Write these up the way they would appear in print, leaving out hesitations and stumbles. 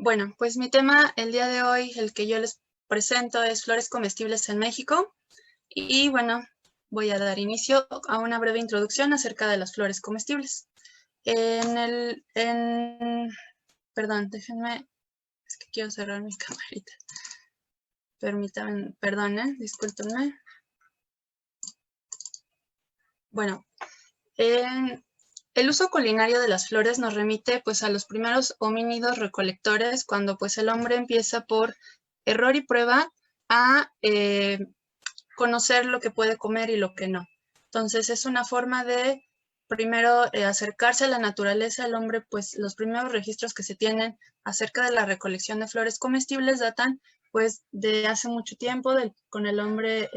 Bueno, pues mi tema el día de hoy, el que yo les presento, es flores comestibles en México. Y bueno, voy a dar inicio a una breve introducción acerca de las flores comestibles. Perdón, déjenme, es que quiero cerrar mi camarita. Permítanme, discúlpenme. Bueno, el uso culinario de las flores nos remite pues a los primeros homínidos recolectores, cuando pues el hombre empieza por error y prueba a conocer lo que puede comer y lo que no. Entonces es una forma de primero acercarse a la naturaleza. El hombre, pues los primeros registros que se tienen acerca de la recolección de flores comestibles datan pues de hace mucho tiempo con el hombre,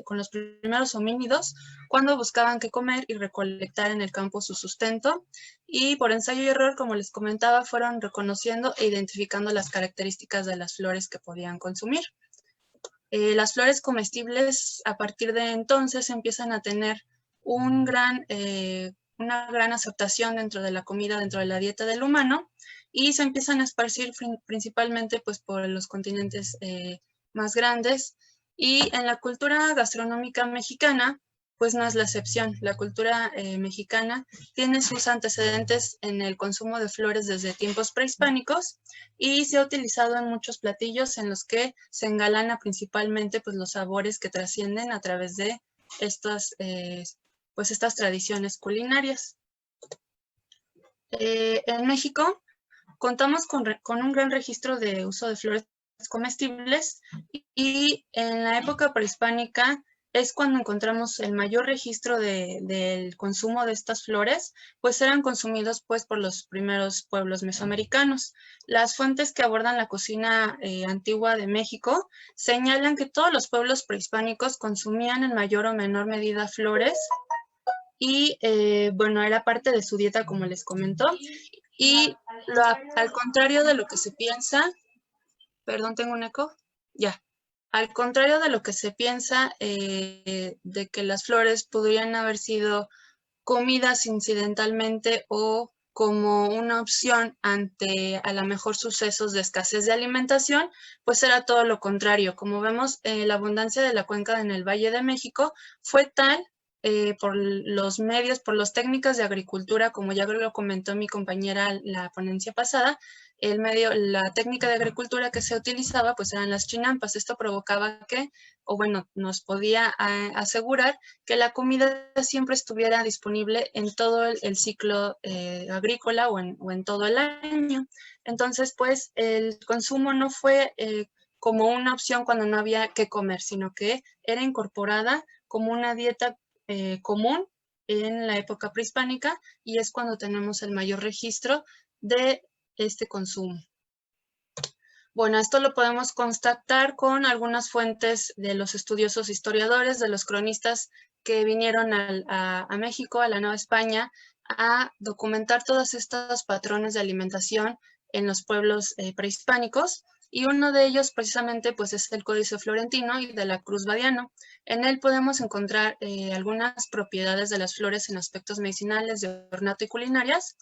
con los primeros homínidos, cuando buscaban qué comer y recolectar en el campo su sustento, y por ensayo y error, como les comentaba, fueron reconociendo e identificando las características de las flores que podían consumir. Las flores comestibles a partir de entonces empiezan a tener una gran aceptación dentro de la comida, dentro de la dieta del humano, y se empiezan a esparcir principalmente pues, por los continentes más grandes. Y en la cultura gastronómica mexicana, pues no es la excepción. La cultura mexicana tiene sus antecedentes en el consumo de flores desde tiempos prehispánicos, y se ha utilizado en muchos platillos en los que se engalana principalmente pues, los sabores que trascienden a través de estas tradiciones culinarias. En México contamos con un gran registro de uso de flores comestibles, y en la época prehispánica es cuando encontramos el mayor registro del consumo de estas flores, pues eran consumidos pues por los primeros pueblos mesoamericanos. Las fuentes que abordan la cocina antigua de México señalan que todos los pueblos prehispánicos consumían en mayor o menor medida flores, y bueno, era parte de su dieta, como les comentó. Y al contrario de lo que se piensa, perdón, tengo un eco, ya. Al contrario de lo que se piensa, de que las flores podrían haber sido comidas incidentalmente o como una opción ante a lo mejor sucesos de escasez de alimentación, pues era todo lo contrario. Como vemos, la abundancia de la cuenca en el Valle de México fue tal por los medios, por las técnicas de agricultura, como ya lo comentó mi compañera en la ponencia pasada, la técnica de agricultura que se utilizaba pues eran las chinampas. Esto provocaba que, o bueno, nos podía asegurar que la comida siempre estuviera disponible en todo el ciclo agrícola o en todo el año. Entonces, pues el consumo no fue como una opción cuando no había que comer, sino que era incorporada como una dieta común en la época prehispánica, y es cuando tenemos el mayor registro de este consumo. Bueno, esto lo podemos constatar con algunas fuentes de los estudiosos historiadores, de los cronistas que vinieron a México, a la Nueva España, a documentar todos estos patrones de alimentación en los pueblos prehispánicos, y uno de ellos precisamente pues es el Códice Florentino y de la Cruz Badiano. En él podemos encontrar algunas propiedades de las flores en aspectos medicinales, de ornato y culinarias.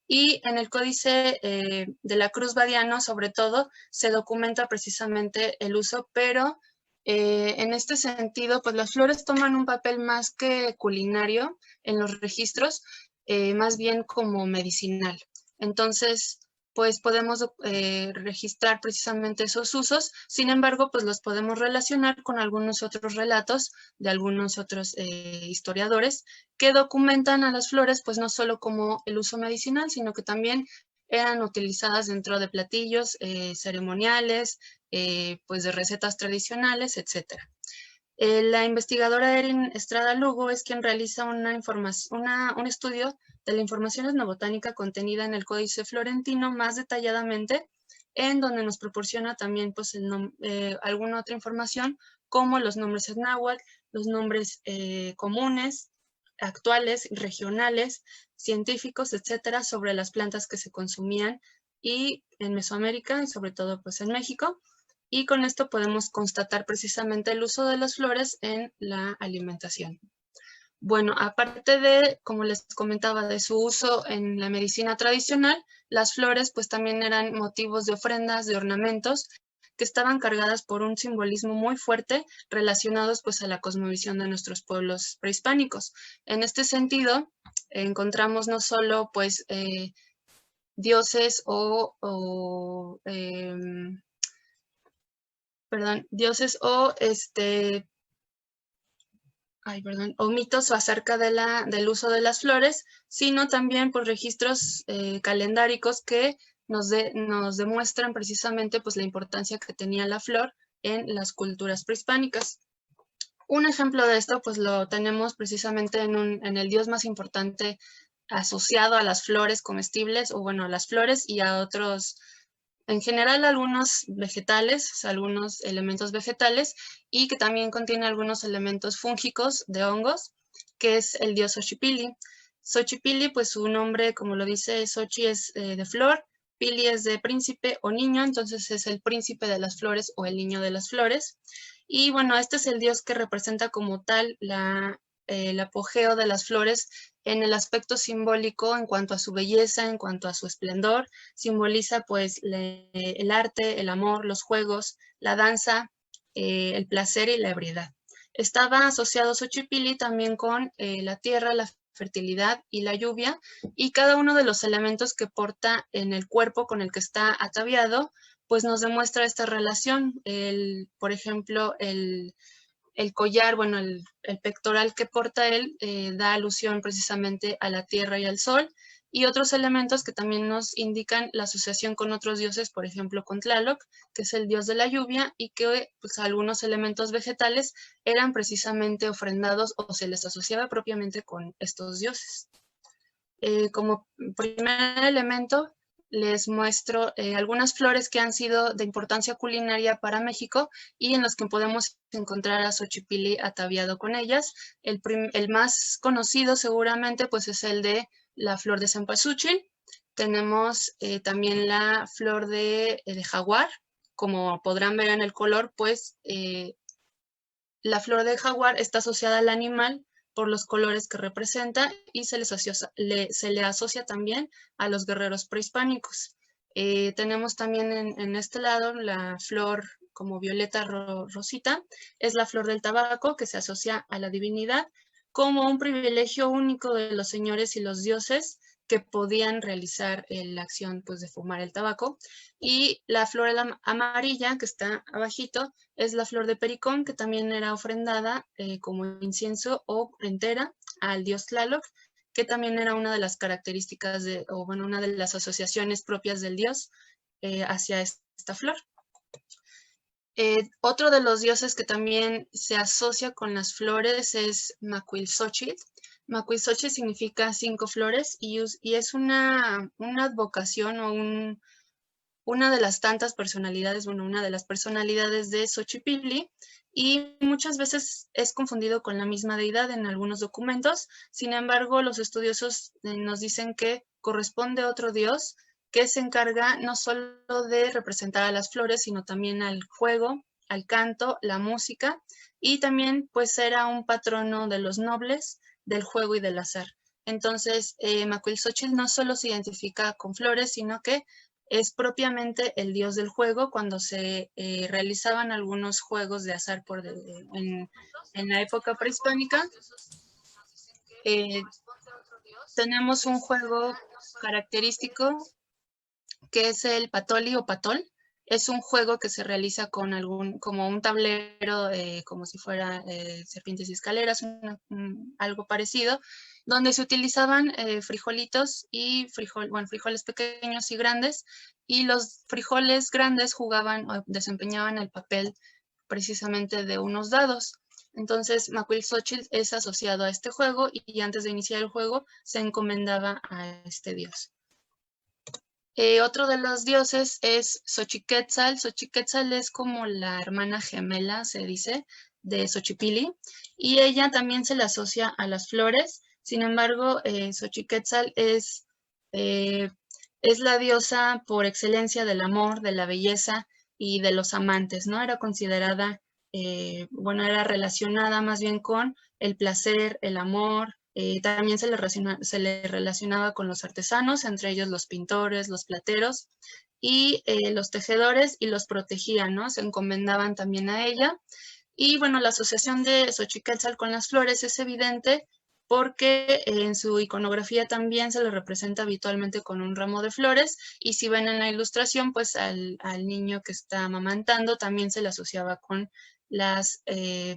Y en el Códice de la Cruz Badiano, sobre todo, se documenta precisamente el uso, pero en este sentido, pues las flores toman un papel más que culinario en los registros, más bien como medicinal. Entonces, pues podemos registrar precisamente esos usos. Sin embargo, pues los podemos relacionar con algunos otros relatos de algunos otros historiadores que documentan a las flores, pues no solo como el uso medicinal, sino que también eran utilizadas dentro de platillos ceremoniales, pues de recetas tradicionales, etc. La investigadora Erin Estrada Lugo es quien realiza un estudio de la información etnobotánica contenida en el Códice Florentino más detalladamente, en donde nos proporciona también pues, alguna otra información, como los nombres en náhuatl, los nombres comunes, actuales, regionales, científicos, etcétera, sobre las plantas que se consumían y en Mesoamérica y sobre todo pues en México. Y con esto podemos constatar precisamente el uso de las flores en la alimentación. Bueno, aparte de, como les comentaba, de su uso en la medicina tradicional, las flores pues también eran motivos de ofrendas, de ornamentos, que estaban cargadas por un simbolismo muy fuerte relacionados pues a la cosmovisión de nuestros pueblos prehispánicos. En este sentido, encontramos no solo pues dioses dioses o mitos acerca del uso de las flores, sino también por registros calendáricos que nos demuestran precisamente pues, la importancia que tenía la flor en las culturas prehispánicas. Un ejemplo de esto pues lo tenemos precisamente en el dios más importante asociado a las flores comestibles, o bueno, a las flores y a otros, en general algunos vegetales, algunos elementos vegetales, y que también contiene algunos elementos fúngicos de hongos, que es el dios Xochipilli. Xochipilli, pues su nombre, como lo dice, Xochi es de flor, Pili es de príncipe o niño, entonces es el príncipe de las flores o el niño de las flores. Y bueno, este es el dios que representa como tal el apogeo de las flores en el aspecto simbólico en cuanto a su belleza, en cuanto a su esplendor. Simboliza pues el arte, el amor, los juegos, la danza, el placer y la ebriedad. Estaba asociado Xochipilli también con la tierra, la fertilidad y la lluvia, y cada uno de los elementos que porta en el cuerpo con el que está ataviado, pues nos demuestra esta relación. Por ejemplo, el collar, bueno, el pectoral que porta él da alusión precisamente a la tierra y al sol, y otros elementos que también nos indican la asociación con otros dioses, por ejemplo con Tlaloc, que es el dios de la lluvia, y que pues, algunos elementos vegetales eran precisamente ofrendados o se les asociaba propiamente con estos dioses. Como primer elemento, les muestro algunas flores que han sido de importancia culinaria para México y en los que podemos encontrar a Xochipilli ataviado con ellas. El más conocido seguramente pues es el de la flor de cempasúchil. Tenemos también la flor de jaguar. Como podrán ver en el color, pues la flor de jaguar está asociada al animal por los colores que representa y se le asocia también a los guerreros prehispánicos. Tenemos también en este lado la flor como violeta rosita, es la flor del tabaco que se asocia a la divinidad como un privilegio único de los señores y los dioses que podían realizar la acción pues, de fumar el tabaco. Y la flor amarilla que está abajito es la flor de pericón, que también era ofrendada como incienso o entera al dios Tlaloc, que también era una de las características o bueno, una de las asociaciones propias del dios hacia esta flor. Otro de los dioses que también se asocia con las flores es Macuilxóchitl. Macuilxóchitl significa 5 flores y es una advocación o una de las tantas personalidades, bueno, una de las personalidades de Xochipilli, y muchas veces es confundido con la misma deidad en algunos documentos. Sin embargo, los estudiosos nos dicen que corresponde a otro dios que se encarga no solo de representar a las flores, sino también al juego, al canto, la música, y también pues era un patrono de los nobles, del juego y del azar. Entonces, Macuilxóchitl no solo se identifica con flores, sino que es propiamente el dios del juego cuando se realizaban algunos juegos de azar en la época prehispánica. Tenemos un juego característico que es el patoli o patol. Es un juego que se realiza con como un tablero, como si fuera serpientes y escaleras, algo parecido, donde se utilizaban frijolitos y frijoles pequeños y grandes, y los frijoles grandes jugaban o desempeñaban el papel precisamente de unos dados. Entonces, Macuilxóchitl es asociado a este juego y antes de iniciar el juego se encomendaba a este dios. Otro de los dioses es Xochiquetzal. Xochiquetzal es como la hermana gemela, se dice, de Xochipilli, y ella también se le asocia a las flores. Sin embargo, Xochiquetzal es la diosa por excelencia del amor, de la belleza y de los amantes, ¿no? Era considerada, era relacionada más bien con el placer, el amor, También se le relacionaba con los artesanos, entre ellos los pintores, los plateros y los tejedores, y los protegían, ¿no? Se encomendaban también a ella. Y bueno, la asociación de Xochiquétzal con las flores es evidente porque en su iconografía también se le representa habitualmente con un ramo de flores, y si ven en la ilustración, pues al niño que está amamantando también se le asociaba con las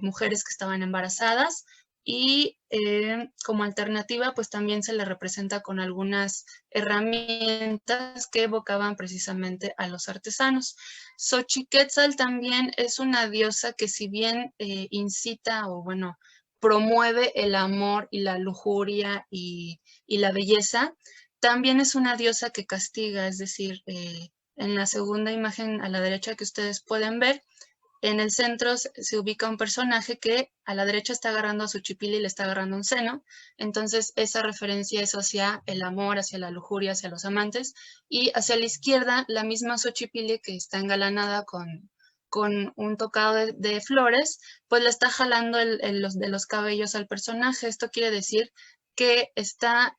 mujeres que estaban embarazadas, y como alternativa, pues también se le representa con algunas herramientas que evocaban precisamente a los artesanos. Xochiquétzal también es una diosa que, si bien incita o bueno, promueve el amor y la lujuria y la belleza, también es una diosa que castiga, es decir, en la segunda imagen a la derecha que ustedes pueden ver, en el centro se ubica un personaje que a la derecha está agarrando a su chipil y le está agarrando un seno. Entonces esa referencia es hacia el amor, hacia la lujuria, hacia los amantes. Y hacia la izquierda, la misma Xochipilli, que está engalanada con un tocado de flores, pues le está jalando de los cabellos al personaje. Esto quiere decir que está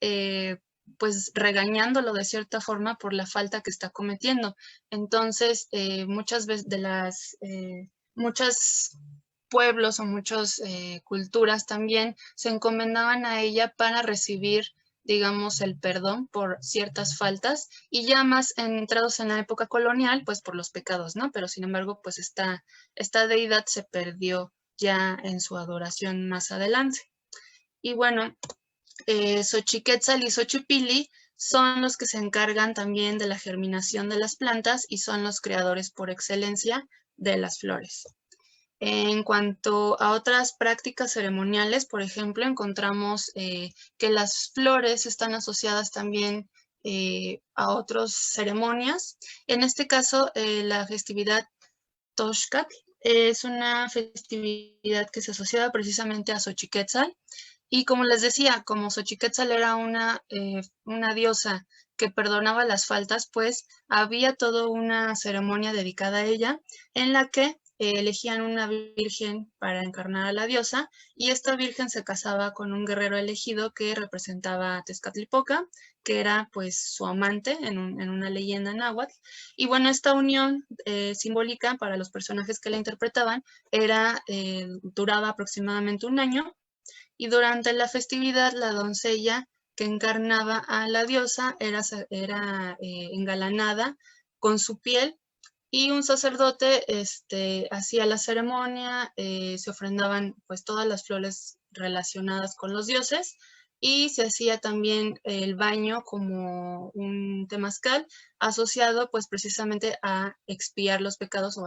pues regañándolo de cierta forma por la falta que está cometiendo. Entonces, muchas veces muchos pueblos o muchas culturas también se encomendaban a ella para recibir, digamos, el perdón por ciertas faltas, y ya más entrados en la época colonial, pues por los pecados, ¿no? Pero sin embargo, pues esta deidad se perdió ya en su adoración más adelante. Y bueno, Xochiquétzal y Xochipilli son los que se encargan también de la germinación de las plantas y son los creadores por excelencia de las flores. En cuanto a otras prácticas ceremoniales, por ejemplo, encontramos que las flores están asociadas también a otras ceremonias. En este caso, la festividad Toxcatl es una festividad que se asociaba precisamente a Xochiquétzal. Y como les decía, como Xochiquétzal era una diosa que perdonaba las faltas, pues había toda una ceremonia dedicada a ella, en la que elegían una virgen para encarnar a la diosa, y esta virgen se casaba con un guerrero elegido que representaba a Tezcatlipoca, que era pues su amante en una leyenda náhuatl. Y bueno, esta unión simbólica para los personajes que la interpretaban duraba aproximadamente un año, y durante la festividad la doncella que encarnaba a la diosa era engalanada con su piel, y un sacerdote hacía la ceremonia, se ofrendaban pues todas las flores relacionadas con los dioses, y se hacía también el baño como un temazcal asociado pues precisamente a expiar los pecados, o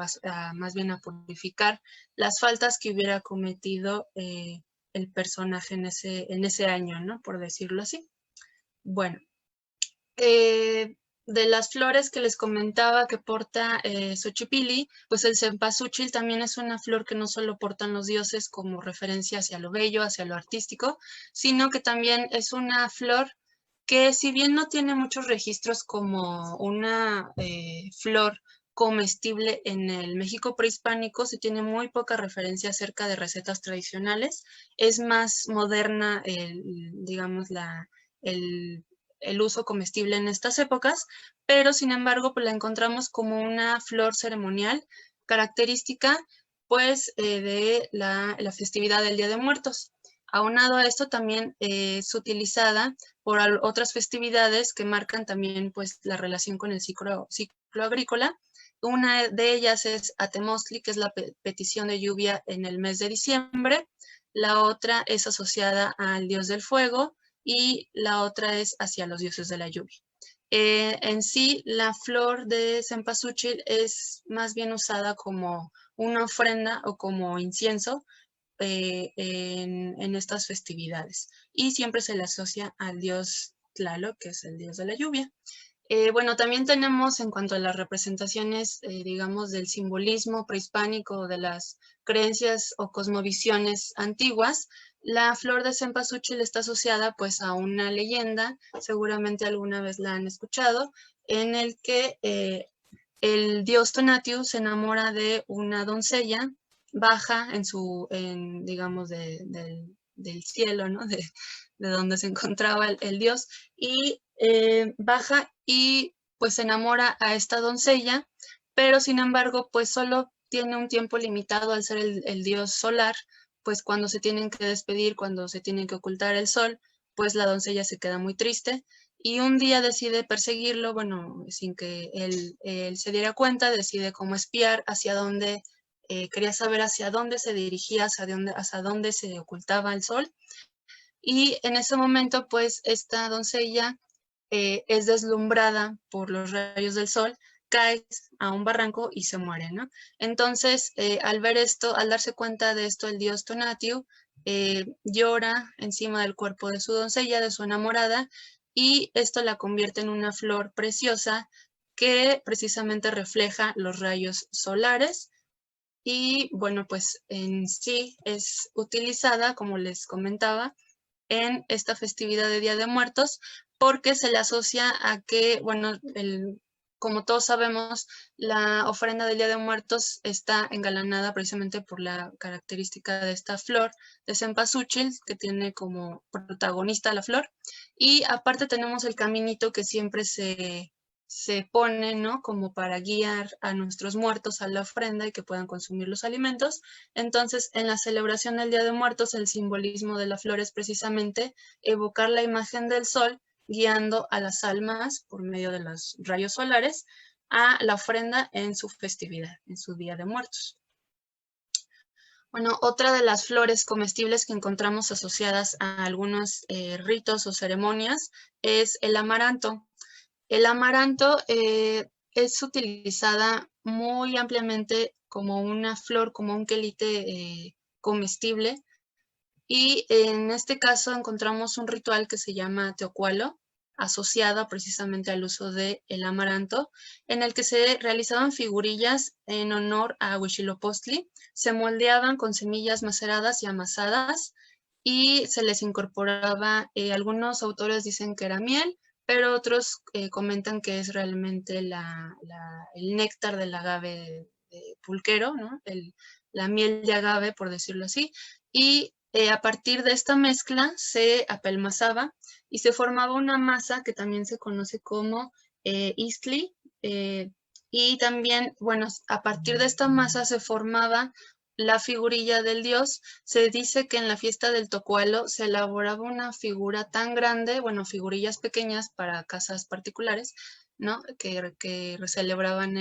más bien a purificar las faltas que hubiera cometido el personaje en ese año, ¿no? Por decirlo así. Bueno, de las flores que les comentaba que porta Xochipilli, pues el cempasúchil también es una flor que no solo portan los dioses como referencia hacia lo bello, hacia lo artístico, sino que también es una flor que, si bien no tiene muchos registros como una flor comestible en el México prehispánico, se tiene muy poca referencia acerca de recetas tradicionales. Es más moderna, digamos, el el uso comestible en estas épocas, pero sin embargo pues la encontramos como una flor ceremonial característica pues de la festividad del Día de Muertos. Aunado a esto, también es utilizada por otras festividades que marcan también pues la relación con el ciclo agrícola. Una de ellas es Atemostli, que es la petición de lluvia en el mes de diciembre. La otra es asociada al dios del fuego, y la otra es hacia los dioses de la lluvia. En sí, la flor de cempasúchil es más bien usada como una ofrenda o como incienso en estas festividades, y siempre se le asocia al dios Tlaloc, que es el dios de la lluvia. Bueno, también tenemos, en cuanto a las representaciones, digamos, del simbolismo prehispánico, de las creencias o cosmovisiones antiguas, la flor de cempasúchil está asociada pues a una leyenda, seguramente alguna vez la han escuchado, en el que el dios Tonatiuh se enamora de una doncella, baja digamos, del cielo, ¿no? de donde se encontraba el dios, y baja y pues se enamora a esta doncella, pero sin embargo pues solo tiene un tiempo limitado al ser el dios solar, pues cuando se tienen que despedir, cuando se tienen que ocultar el sol, pues la doncella se queda muy triste y un día decide perseguirlo, bueno, sin que él se diera cuenta, decide como espiar hacia dónde, quería saber hacia dónde se dirigía, hacia dónde se ocultaba el sol. Y en ese momento, pues, esta doncella es deslumbrada por los rayos del sol, cae a un barranco y se muere, ¿no? Entonces, al ver esto, al darse cuenta de esto, el dios Tonatiuh llora encima del cuerpo de su doncella, de su enamorada, y esto la convierte en una flor preciosa que precisamente refleja los rayos solares y, bueno, pues en sí es utilizada, como les comentaba, en esta festividad de Día de Muertos, porque se le asocia a que, bueno, como todos sabemos, la ofrenda del Día de Muertos está engalanada precisamente por la característica de esta flor de cempasúchil, que tiene como protagonista la flor, y aparte tenemos el caminito que siempre se pone, ¿no? Como para guiar a nuestros muertos a la ofrenda y que puedan consumir los alimentos. Entonces, en la celebración del Día de Muertos, el simbolismo de la flor es precisamente evocar la imagen del sol guiando a las almas por medio de los rayos solares a la ofrenda en su festividad, en su Día de Muertos. Bueno, otra de las flores comestibles que encontramos asociadas a algunos ritos o ceremonias es el amaranto. El amaranto es utilizada muy ampliamente como una flor, como un quelite comestible. Y en este caso encontramos un ritual que se llama teocualo, asociado precisamente al uso del amaranto, en el que se realizaban figurillas en honor a Huitzilopochtli, se moldeaban con semillas maceradas y amasadas y se les incorporaba, algunos autores dicen que era miel, pero otros comentan que es realmente el néctar del agave de pulquero, ¿no? La miel de agave, por decirlo así, y a partir de esta mezcla se apelmazaba y se formaba una masa que también se conoce como istli, y también, bueno, a partir de esta masa se formaba la figurilla del dios. Se dice que en la fiesta del Tocualo se elaboraba una figura tan grande, bueno, figurillas pequeñas para casas particulares, ¿no? Que celebraban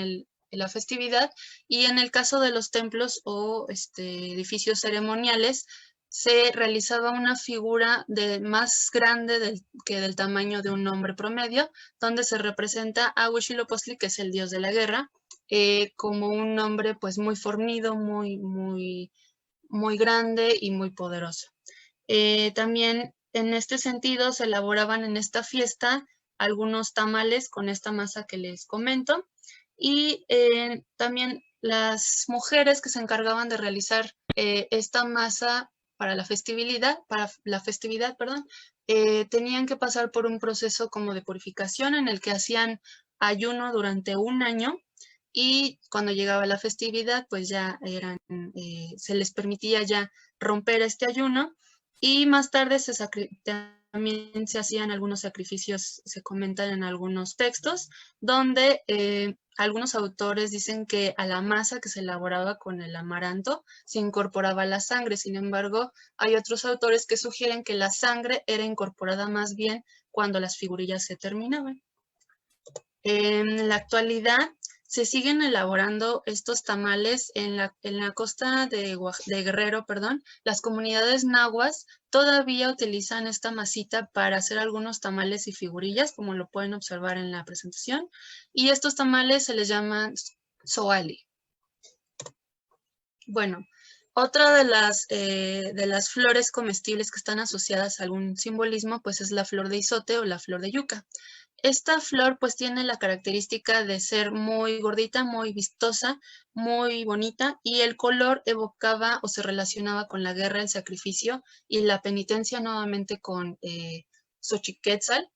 la festividad, y en el caso de los templos o edificios ceremoniales, se realizaba una figura más grande que del tamaño de un hombre promedio, donde se representa a Huitzilopochtli, que es el dios de la guerra, como un hombre pues muy fornido, muy grande y muy poderoso. También en este sentido se elaboraban en esta fiesta algunos tamales con esta masa que les comento, y también las mujeres que se encargaban de realizar esta masa para la festividad, perdón, tenían que pasar por un proceso como de purificación en el que hacían ayuno durante un año, y cuando llegaba la festividad pues ya se les permitía ya romper este ayuno, y más tarde también se hacían algunos sacrificios, se comentan en algunos textos, donde algunos autores dicen que a la masa que se elaboraba con el amaranto se incorporaba la sangre. Sin embargo, hay otros autores que sugieren que la sangre era incorporada más bien cuando las figurillas se terminaban. En la actualidad se siguen elaborando estos tamales en la costa de Guerrero, perdón. Las comunidades nahuas todavía utilizan esta masita para hacer algunos tamales y figurillas, como lo pueden observar en la presentación. Y estos tamales se les llaman zoali. Bueno, otra de las flores comestibles que están asociadas a algún simbolismo, pues es la flor de izote o la flor de yuca. Esta flor pues tiene la característica de ser muy gordita, muy vistosa, muy bonita, y el color evocaba o se relacionaba con la guerra, el sacrificio y la penitencia, nuevamente con Xochiquétzal.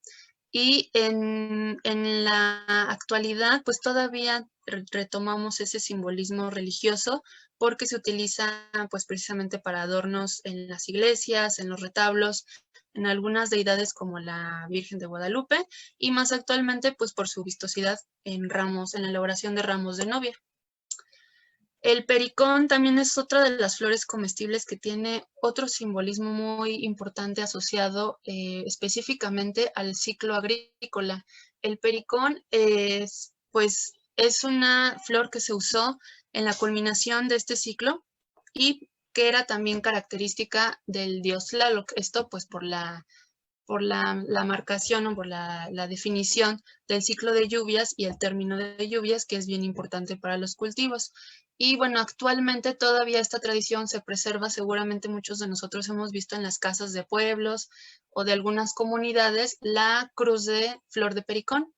Y en la actualidad pues todavía retomamos ese simbolismo religioso, porque se utiliza pues precisamente para adornos en las iglesias, en los retablos, en algunas deidades como la Virgen de Guadalupe y más actualmente pues por su vistosidad en ramos, en la elaboración de ramos de novia. El pericón también es otra de las flores comestibles que tiene otro simbolismo muy importante asociado específicamente al ciclo agrícola. El pericón pues, es una flor que se usó en la culminación de este ciclo y que era también característica del dios Tlaloc. Esto pues por la marcación o por la definición del ciclo de lluvias y el término de lluvias, que es bien importante para los cultivos. Y bueno, actualmente todavía esta tradición se preserva, seguramente muchos de nosotros hemos visto en las casas de pueblos o de algunas comunidades la cruz de flor de pericón.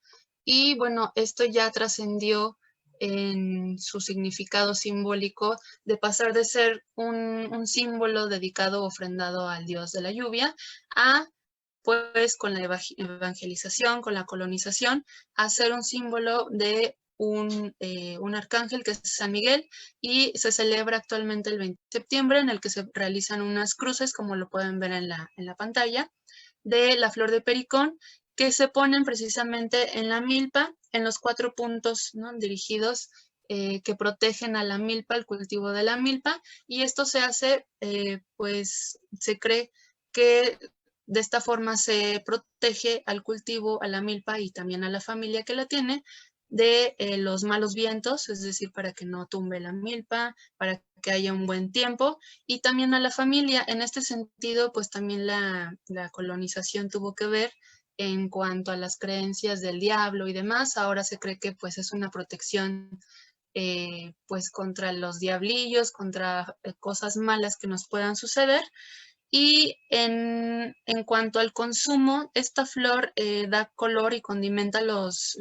Y bueno, esto ya trascendió en su significado simbólico de pasar de ser un símbolo dedicado o ofrendado al dios de la lluvia a pues con la evangelización, con la colonización, a ser un símbolo de un arcángel que es San Miguel y se celebra actualmente el 20 de septiembre en el que se realizan unas cruces, como lo pueden ver en la pantalla, de la flor de pericón que se ponen precisamente en la milpa, en los 4 puntos, ¿no?, dirigidos que protegen a la milpa, el cultivo de la milpa, y esto se hace, pues se cree que de esta forma se protege al cultivo, a la milpa y también a la familia que la tiene de los malos vientos, es decir, para que no tumbe la milpa, para que haya un buen tiempo, y también a la familia. En este sentido, pues también la colonización tuvo que ver en cuanto a las creencias del diablo y demás. Ahora se cree que pues es una protección pues contra los diablillos, contra cosas malas que nos puedan suceder. Y en cuanto al consumo, esta flor da color y condimenta los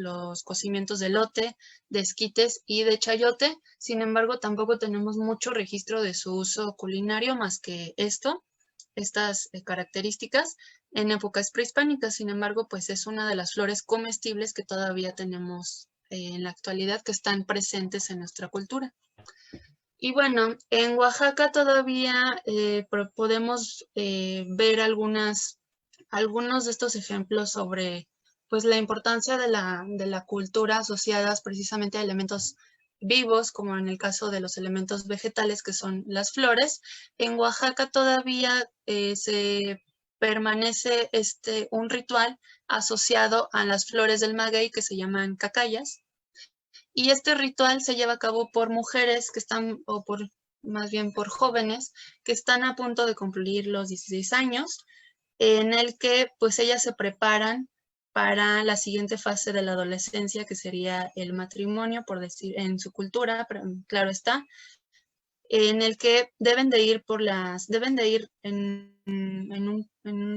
cocimientos de elote, de esquites y de chayote. Sin embargo, tampoco tenemos mucho registro de su uso culinario más que estas características en épocas prehispánicas. Sin embargo, pues es una de las flores comestibles que todavía tenemos en la actualidad que están presentes en nuestra cultura. Y bueno, en Oaxaca todavía podemos ver algunos de estos ejemplos sobre pues, la importancia de la cultura asociadas precisamente a elementos vivos, como en el caso de los elementos vegetales que son las flores. En Oaxaca todavía se permanece un ritual asociado a las flores del maguey que se llaman cacayas. Y este ritual se lleva a cabo por mujeres que están, o por más bien por jóvenes, que están a punto de cumplir los 16 años, en el que pues ellas se preparan para la siguiente fase de la adolescencia, que sería el matrimonio, por decir, en su cultura, pero, claro está, en el que deben de ir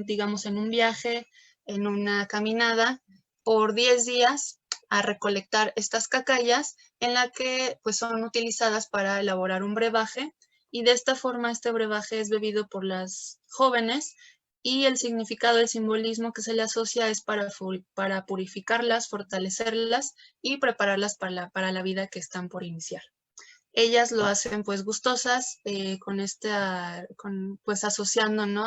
digamos, en un viaje, en una caminada por 10 días a recolectar estas cacayas en la que pues son utilizadas para elaborar un brebaje y de esta forma este brebaje es bebido por las jóvenes y el significado, el simbolismo que se le asocia es para purificarlas, fortalecerlas y prepararlas para la vida que están por iniciar. Ellas lo hacen pues gustosas, pues asociando, ¿no?,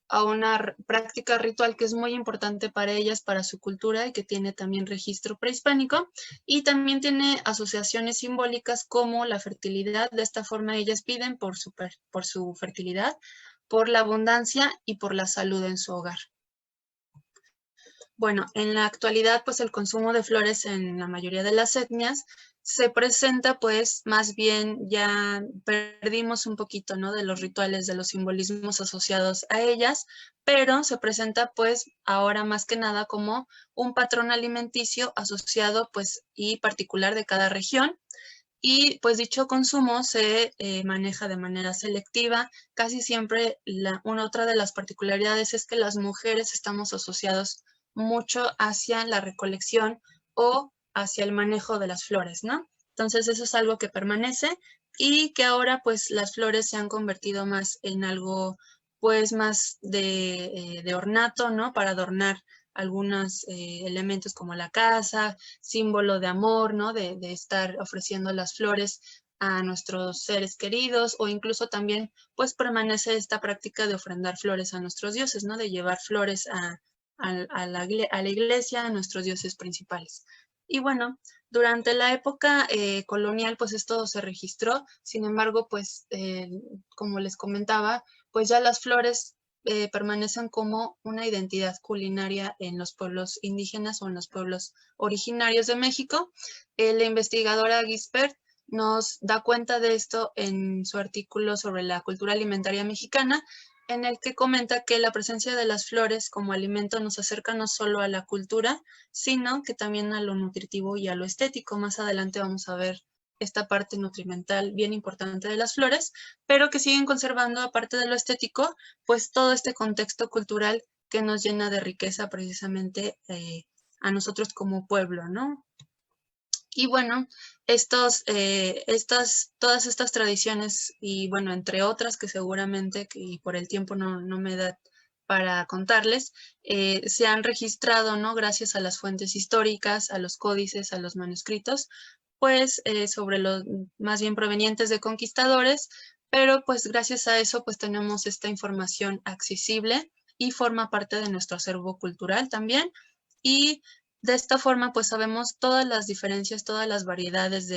a una práctica ritual que es muy importante para ellas, para su cultura y que tiene también registro prehispánico y también tiene asociaciones simbólicas como la fertilidad. De esta forma ellas piden por su fertilidad, por la abundancia y por la salud en su hogar. Bueno, en la actualidad, pues el consumo de flores en la mayoría de las etnias se presenta, pues más bien ya perdimos un poquito, ¿no?, de los rituales, de los simbolismos asociados a ellas, pero se presenta, pues ahora más que nada como un patrón alimenticio asociado, pues y particular de cada región. Y pues dicho consumo se maneja de manera selectiva. Casi siempre otra de las particularidades es que las mujeres estamos asociados mucho hacia la recolección o hacia el manejo de las flores, ¿no? Entonces eso es algo que permanece y que ahora pues las flores se han convertido más en algo pues más de ornato, ¿no? Para adornar algunos elementos como la casa, símbolo de amor, ¿no? De estar ofreciendo las flores a nuestros seres queridos, o incluso también pues permanece esta práctica de ofrendar flores a nuestros dioses, ¿no? De llevar flores a la iglesia, a nuestros dioses principales. Y bueno, durante la época colonial, pues esto se registró. Sin embargo, pues como les comentaba, pues ya las flores permanecen como una identidad culinaria en los pueblos indígenas o en los pueblos originarios de México. La investigadora Gispert nos da cuenta de esto en su artículo sobre la cultura alimentaria mexicana, en el que comenta que la presencia de las flores como alimento nos acerca no solo a la cultura, sino que también a lo nutritivo y a lo estético. Más adelante vamos a ver esta parte nutrimental bien importante de las flores, pero que siguen conservando, aparte de lo estético, pues todo este contexto cultural que nos llena de riqueza precisamente a nosotros como pueblo, ¿no? Y bueno, todas estas tradiciones y bueno, entre otras que seguramente, y por el tiempo no me da para contarles, se han registrado, ¿no? Gracias a las fuentes históricas, a los códices, a los manuscritos, pues sobre los más bien provenientes de conquistadores, pero pues gracias a eso pues tenemos esta información accesible y forma parte de nuestro acervo cultural también. Y de esta forma, pues sabemos todas las diferencias, todas las variedades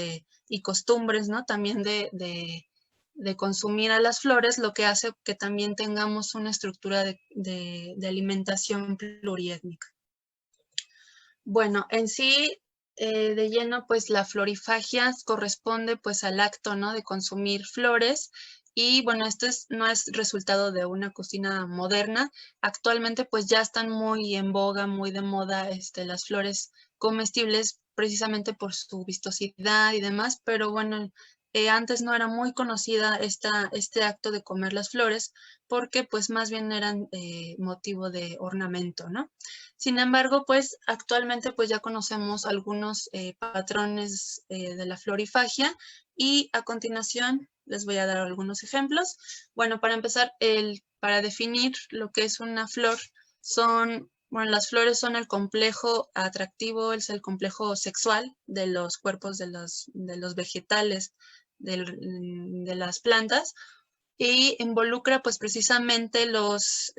y costumbres, ¿no? También de consumir a las flores, lo que hace que también tengamos una estructura de alimentación pluriétnica. Bueno, en sí, de lleno, pues la florifagia corresponde pues al acto, ¿no? De consumir flores. Y bueno, no es resultado de una cocina moderna. Actualmente pues ya están muy en boga, muy de moda las flores comestibles precisamente por su vistosidad y demás, pero bueno, antes no era muy conocida este acto de comer las flores porque pues más bien eran motivo de ornamento, ¿no? Sin embargo, pues actualmente pues ya conocemos algunos patrones de la florifagia y a continuación les voy a dar algunos ejemplos. Bueno, para empezar, para definir lo que es una flor, bueno, las flores son el complejo atractivo, es el complejo sexual de los cuerpos de los vegetales, de las plantas, y involucra pues precisamente los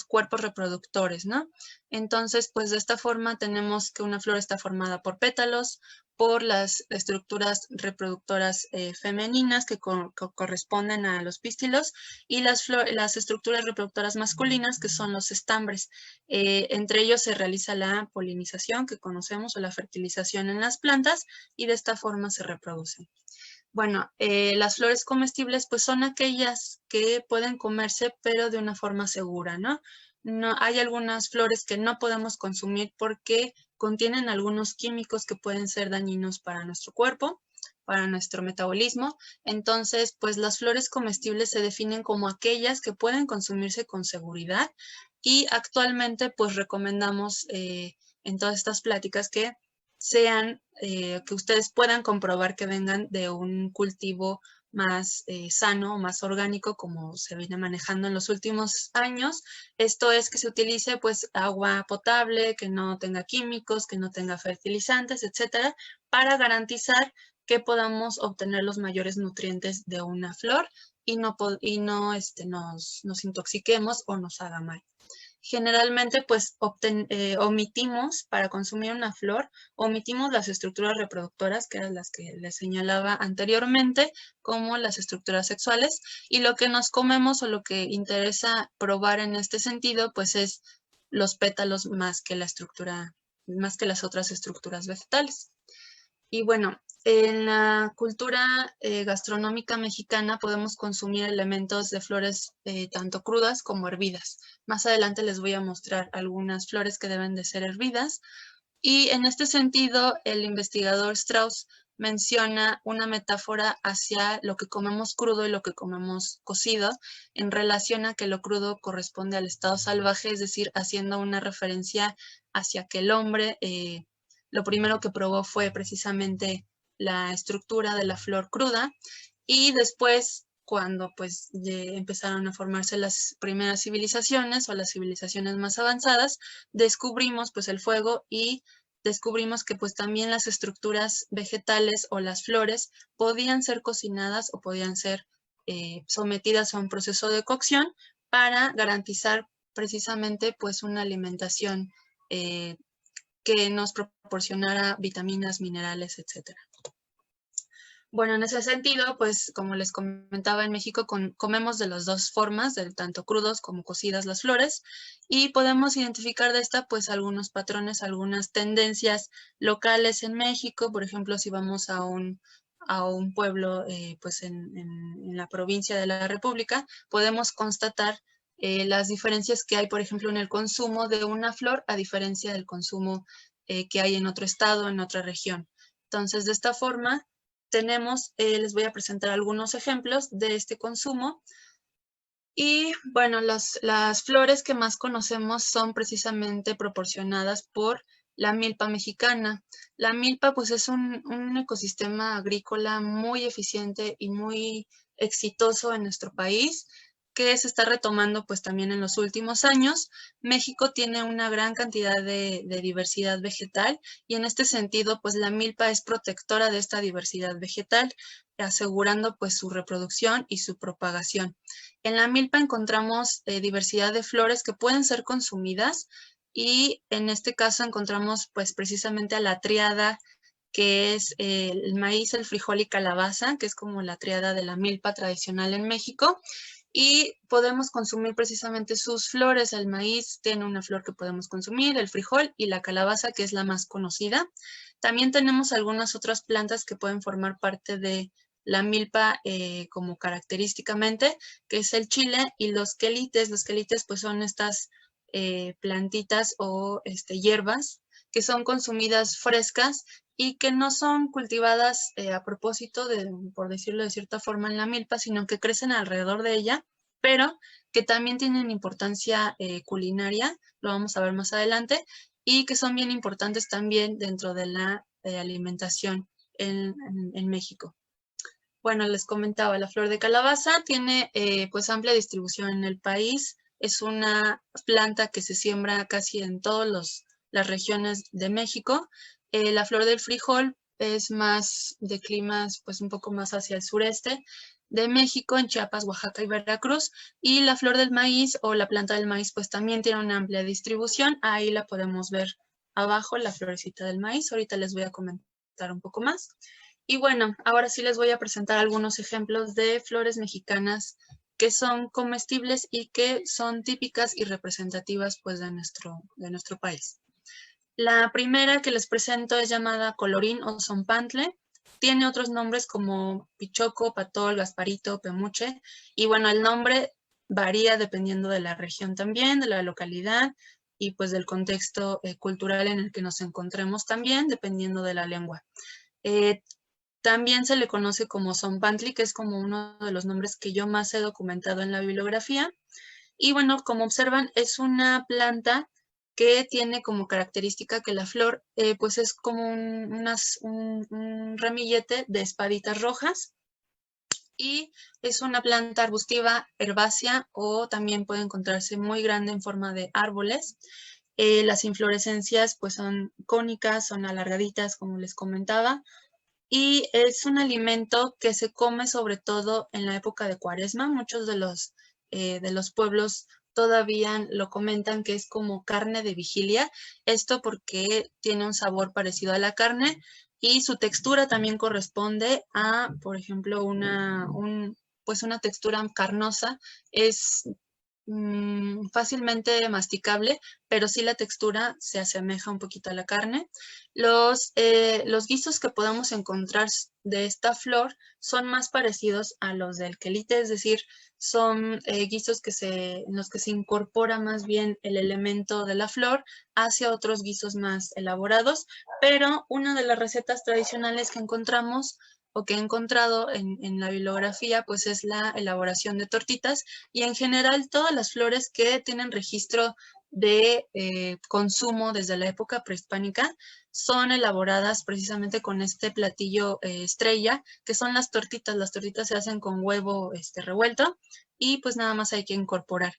cuerpos reproductores, ¿no? Entonces, pues de esta forma tenemos que una flor está formada por pétalos, por las estructuras reproductoras femeninas que corresponden a los pístilos y las estructuras reproductoras masculinas que son los estambres. Entre ellos se realiza la polinización que conocemos o la fertilización en las plantas y de esta forma se reproducen. Bueno, las flores comestibles pues son aquellas que pueden comerse pero de una forma segura, ¿no? Hay algunas flores que no podemos consumir porque contienen algunos químicos que pueden ser dañinos para nuestro cuerpo, para nuestro metabolismo. Entonces, pues las flores comestibles se definen como aquellas que pueden consumirse con seguridad y actualmente pues recomendamos en todas estas pláticas que que ustedes puedan comprobar que vengan de un cultivo más sano, más orgánico, como se viene manejando en los últimos años. Esto es que se utilice pues agua potable, que no tenga químicos, que no tenga fertilizantes, etcétera, para garantizar que podamos obtener los mayores nutrientes de una flor y no nos intoxiquemos o nos haga mal. Generalmente, pues, omitimos, para consumir una flor, omitimos las estructuras reproductoras, que eran las que les señalaba anteriormente, como las estructuras sexuales, y lo que nos comemos o lo que interesa probar en este sentido, pues, es los pétalos más que más que las otras estructuras vegetales. Y bueno, en la cultura gastronómica mexicana podemos consumir elementos de flores tanto crudas como hervidas. Más adelante les voy a mostrar algunas flores que deben de ser hervidas. Y en este sentido, el investigador Strauss menciona una metáfora hacia lo que comemos crudo y lo que comemos cocido, en relación a que lo crudo corresponde al estado salvaje, es decir, haciendo una referencia hacia que el hombre lo primero que probó fue precisamente la estructura de la flor cruda y después cuando pues empezaron a formarse las primeras civilizaciones o las civilizaciones más avanzadas, descubrimos pues el fuego y descubrimos que pues también las estructuras vegetales o las flores podían ser cocinadas o podían ser sometidas a un proceso de cocción para garantizar precisamente pues una alimentación que nos proporcionara vitaminas, minerales, etc. Bueno, en ese sentido, pues como les comentaba, en México comemos de las dos formas, de tanto crudos como cocidas las flores, y podemos identificar de esta pues algunos patrones, algunas tendencias locales en México. Por ejemplo, si vamos a un pueblo pues en la provincia de la República, podemos constatar las diferencias que hay, por ejemplo, en el consumo de una flor a diferencia del consumo que hay en otro estado, en otra región. Entonces, de esta forma, les voy a presentar algunos ejemplos de este consumo. Y bueno, las flores que más conocemos son precisamente proporcionadas por la milpa mexicana. La milpa pues es un ecosistema agrícola muy eficiente y muy exitoso en nuestro país, que se está retomando pues también en los últimos años. México tiene una gran cantidad de diversidad vegetal y en este sentido pues la milpa es protectora de esta diversidad vegetal, asegurando pues su reproducción y su propagación. En la milpa encontramos diversidad de flores que pueden ser consumidas y en este caso encontramos pues precisamente a la tríada que es el maíz, el frijol y calabaza, que es como la tríada de la milpa tradicional en México. Y podemos consumir precisamente sus flores. El maíz tiene una flor que podemos consumir, el frijol y la calabaza, que es la más conocida. También tenemos algunas otras plantas que pueden formar parte de la milpa como característicamente, que es el chile y los quelites. Los quelites pues son estas plantitas o hierbas que son consumidas frescas y que no son cultivadas a propósito por decirlo de cierta forma, en la milpa, sino que crecen alrededor de ella, pero que también tienen importancia culinaria, lo vamos a ver más adelante, y que son bien importantes también dentro de la alimentación en México. Bueno, les comentaba, la flor de calabaza tiene pues amplia distribución en el país. Es una planta que se siembra casi en todas las regiones de México. La flor del frijol es más de climas pues un poco más hacia el sureste de México, en Chiapas, Oaxaca y Veracruz. Y la flor del maíz o la planta del maíz pues también tiene una amplia distribución. Ahí la podemos ver abajo, la florecita del maíz. Ahorita les voy a comentar un poco más. Y bueno, ahora sí les voy a presentar algunos ejemplos de flores mexicanas que son comestibles y que son típicas y representativas pues de nuestro país. La primera que les presento es llamada colorín o zompantle. Tiene otros nombres como pichoco, patol, gasparito, pemuche. Y bueno, el nombre varía dependiendo de la región también, de la localidad y pues del contexto cultural en el que nos encontremos también, dependiendo de la lengua. También se le conoce como zompantli, que es como uno de los nombres que yo más he documentado en la bibliografía. Y bueno, como observan, es una planta que tiene como característica que la flor pues es como un ramillete de espaditas rojas y es una planta arbustiva herbácea o también puede encontrarse muy grande en forma de árboles. Las inflorescencias pues son cónicas, son alargaditas como les comentaba. Y es un alimento que se come sobre todo en la época de Cuaresma. Muchos de los pueblos todavía lo comentan que es como carne de vigilia. Esto porque tiene un sabor parecido a la carne y su textura también corresponde a, por ejemplo, pues una textura carnosa. Es fácilmente masticable, pero sí la textura se asemeja un poquito a la carne. Los guisos que podemos encontrar de esta flor son más parecidos a los del quelite, es decir, son guisos en los que se incorpora más bien el elemento de la flor hacia otros guisos más elaborados, pero una de las recetas tradicionales que encontramos o que he encontrado en la bibliografía, pues es la elaboración de tortitas y en general todas las flores que tienen registro de consumo desde la época prehispánica son elaboradas precisamente con este platillo estrella, que son las tortitas. Las tortitas se hacen con huevo revuelto y pues nada más hay que incorporar.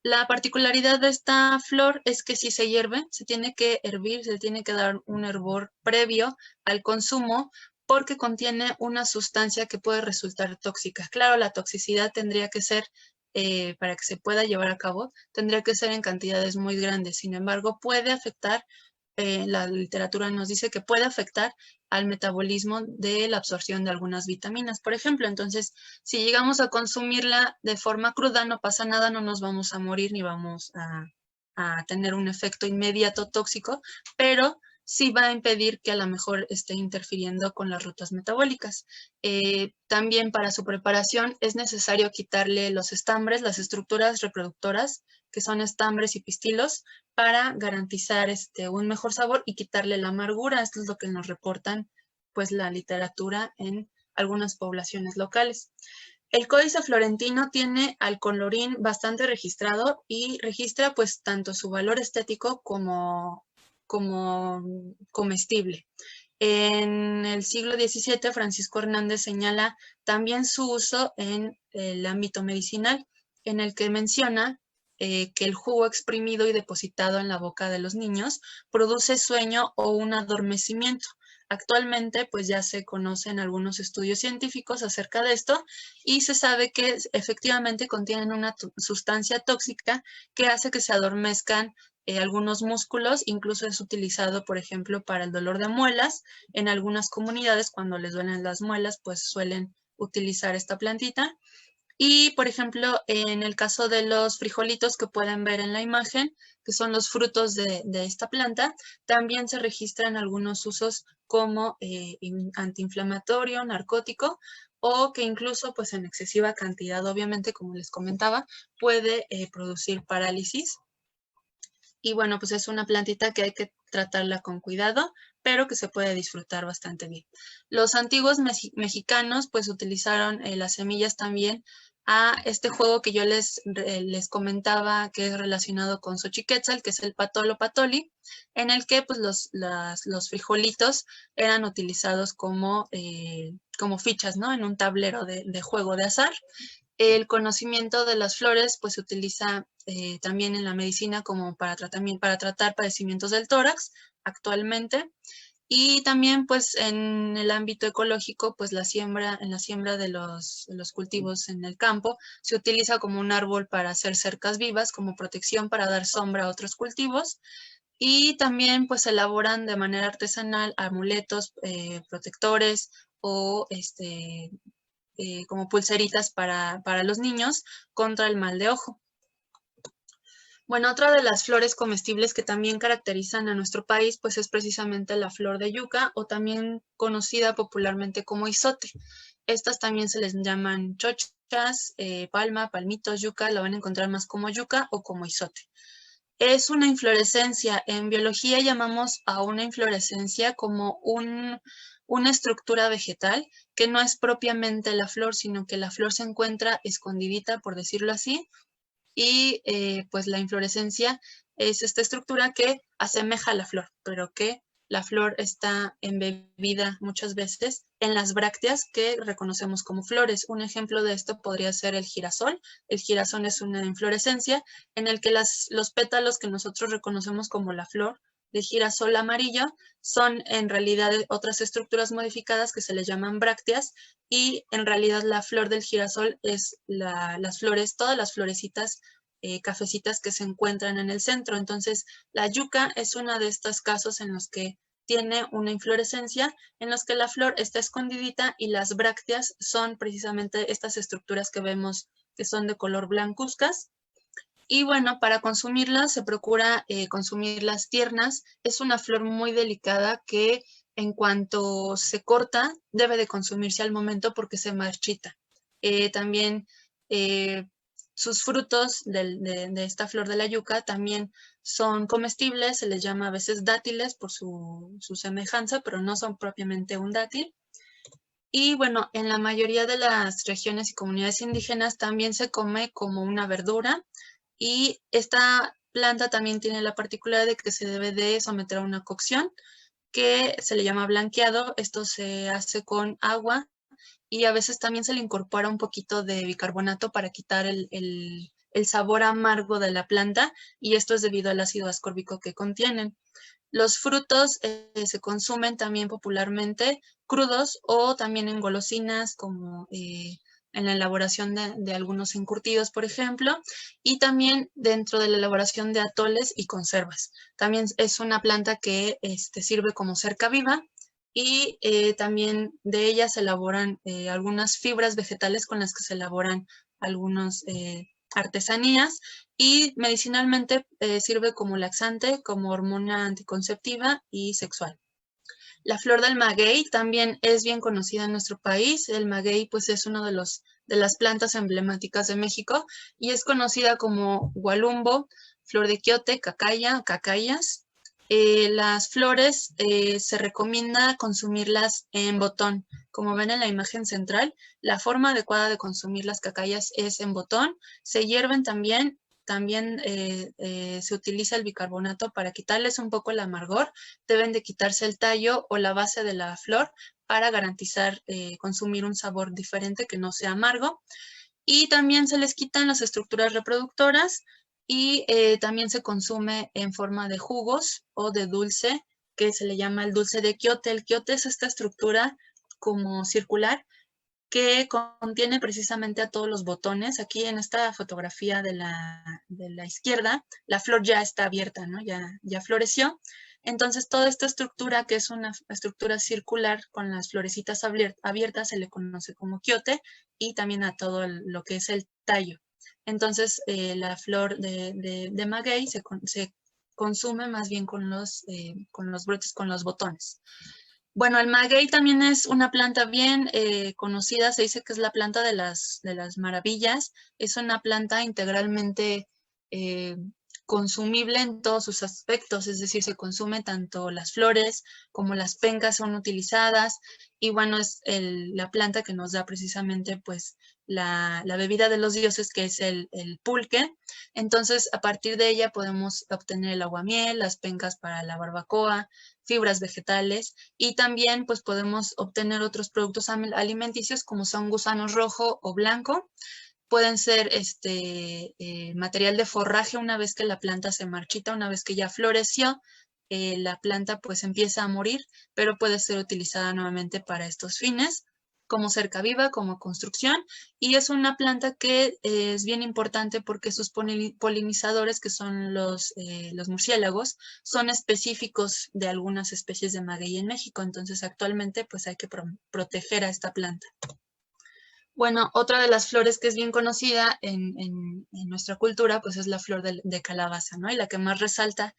La particularidad de esta flor es que si se hierve, se tiene que hervir, se tiene que dar un hervor previo al consumo porque contiene una sustancia que puede resultar tóxica. Claro, la toxicidad tendría que ser, para que se pueda llevar a cabo, tendría que ser en cantidades muy grandes. Sin embargo, puede afectar, la literatura nos dice que puede afectar al metabolismo de la absorción de algunas vitaminas, por ejemplo. Entonces, si llegamos a consumirla de forma cruda, no pasa nada, no nos vamos a morir ni vamos a tener un efecto inmediato tóxico, pero sí va a impedir que a lo mejor esté interfiriendo con las rutas metabólicas. También para su preparación es necesario quitarle los estambres, las estructuras reproductoras, que son estambres y pistilos, para garantizar un mejor sabor y quitarle la amargura. Esto es lo que nos reportan pues la literatura en algunas poblaciones locales. El Códice Florentino tiene al colorín bastante registrado y registra pues tanto su valor estético como comestible. En el siglo XVII, Francisco Hernández señala también su uso en el ámbito medicinal, en el que menciona que el jugo exprimido y depositado en la boca de los niños produce sueño o un adormecimiento. Actualmente, pues ya se conocen algunos estudios científicos acerca de esto y se sabe que efectivamente contienen una sustancia tóxica que hace que se adormezcan algunos músculos. Incluso es utilizado, por ejemplo, para el dolor de muelas. En algunas comunidades, cuando les duelen las muelas, pues suelen utilizar esta plantita. Y, por ejemplo, en el caso de los frijolitos que pueden ver en la imagen, que son los frutos de esta planta, también se registran algunos usos como antiinflamatorio, narcótico, o que incluso pues en excesiva cantidad, obviamente, como les comentaba, puede producir parálisis. Y bueno, pues es una plantita que hay que tratarla con cuidado, pero que se puede disfrutar bastante bien. Los antiguos mexicanos pues utilizaron las semillas también a este juego que yo les comentaba, que es relacionado con Xochiquetzal, que es el patolo patoli, en el que pues los frijolitos eran utilizados como fichas, ¿no? En un tablero de juego de azar. El conocimiento de las flores pues se utiliza también en la medicina como para tratar padecimientos del tórax actualmente. Y también pues en el ámbito ecológico, pues en la siembra de los cultivos en el campo, se utiliza como un árbol para hacer cercas vivas, como protección para dar sombra a otros cultivos. Y también pues se elaboran de manera artesanal amuletos protectores o como pulseritas para los niños contra el mal de ojo. Bueno, otra de las flores comestibles que también caracterizan a nuestro país, pues es precisamente la flor de yuca, o también conocida popularmente como izote. Estas también se les llaman chochas, palma, palmitos, yuca, la van a encontrar más como yuca o como izote. Es una inflorescencia. En biología llamamos a una inflorescencia como una estructura vegetal que no es propiamente la flor, sino que la flor se encuentra escondidita, por decirlo así, y pues la inflorescencia es esta estructura que asemeja a la flor, pero que la flor está embebida muchas veces en las brácteas que reconocemos como flores. Un ejemplo de esto podría ser el girasol. El girasol es una inflorescencia en el que los pétalos que nosotros reconocemos como la flor de girasol amarillo son en realidad otras estructuras modificadas que se les llaman brácteas, y en realidad la flor del girasol es las flores, todas las florecitas cafecitas que se encuentran en el centro. Entonces, la yuca es uno de estos casos en los que tiene una inflorescencia, en los que la flor está escondidita y las brácteas son precisamente estas estructuras que vemos que son de color blancuzcas. Y bueno, para consumirlas se procura consumirlas tiernas. Es una flor muy delicada que en cuanto se corta debe de consumirse al momento porque se marchita. También eh, sus frutos de esta flor de la yuca también son comestibles, se les llama a veces dátiles por su semejanza, pero no son propiamente un dátil. Y bueno, en la mayoría de las regiones y comunidades indígenas también se come como una verdura, y esta planta también tiene la particularidad de que se debe de someter a una cocción que se le llama blanqueado. Esto se hace con agua y a veces también se le incorpora un poquito de bicarbonato para quitar el sabor amargo de la planta, y esto es debido al ácido ascórbico que contienen. Los frutos se consumen también popularmente crudos o también en golosinas, como en la elaboración de algunos encurtidos, por ejemplo, y también dentro de la elaboración de atoles y conservas. También es una planta que sirve como cerca viva, y también de ella se elaboran algunas fibras vegetales con las que se elaboran algunas artesanías, y medicinalmente sirve como laxante, como hormona anticonceptiva y sexual. La flor del maguey también es bien conocida en nuestro país. El maguey pues es uno de las plantas emblemáticas de México, y es conocida como gualumbo, flor de quiote, cacaya, cacayas. Las flores se recomienda consumirlas en botón. Como ven en la imagen central, la forma adecuada de consumir las cacayas es en botón. Se hierven también. También se utiliza el bicarbonato para quitarles un poco el amargor. Deben de quitarse el tallo o la base de la flor para garantizar consumir un sabor diferente que no sea amargo. Y también se les quitan las estructuras reproductoras, y también se consume en forma de jugos o de dulce, que se le llama el dulce de quiote. El quiote es esta estructura como circular que contiene precisamente a todos los botones. Aquí en esta fotografía de la izquierda, la flor ya está abierta, ¿no? Ya floreció. Entonces, toda esta estructura, que es una estructura circular con las florecitas abiertas, se le conoce como quiote, y también a todo lo que es el tallo. Entonces, la flor de maguey se consume más bien con los brotes, con los botones. Bueno, el maguey también es una planta bien conocida. Se dice que es la planta de las maravillas. Es una planta integralmente eh, consumible en todos sus aspectos, es decir, se consume tanto las flores como las pencas son utilizadas, y bueno, es la planta que nos da precisamente pues la bebida de los dioses, que es el pulque. Entonces, a partir de ella podemos obtener el aguamiel, las pencas para la barbacoa, fibras vegetales, y también pues podemos obtener otros productos alimenticios como son gusanos rojo o blanco. Pueden ser material de forraje una vez que la planta se marchita, una vez que ya floreció. La planta pues empieza a morir, pero puede ser utilizada nuevamente para estos fines, como cerca viva, como construcción, y es una planta que es bien importante porque sus polinizadores, que son los murciélagos, son específicos de algunas especies de maguey en México. Entonces actualmente pues hay que proteger a esta planta. Bueno, otra de las flores que es bien conocida en nuestra cultura pues es la flor de calabaza, ¿no? Y la que más resalta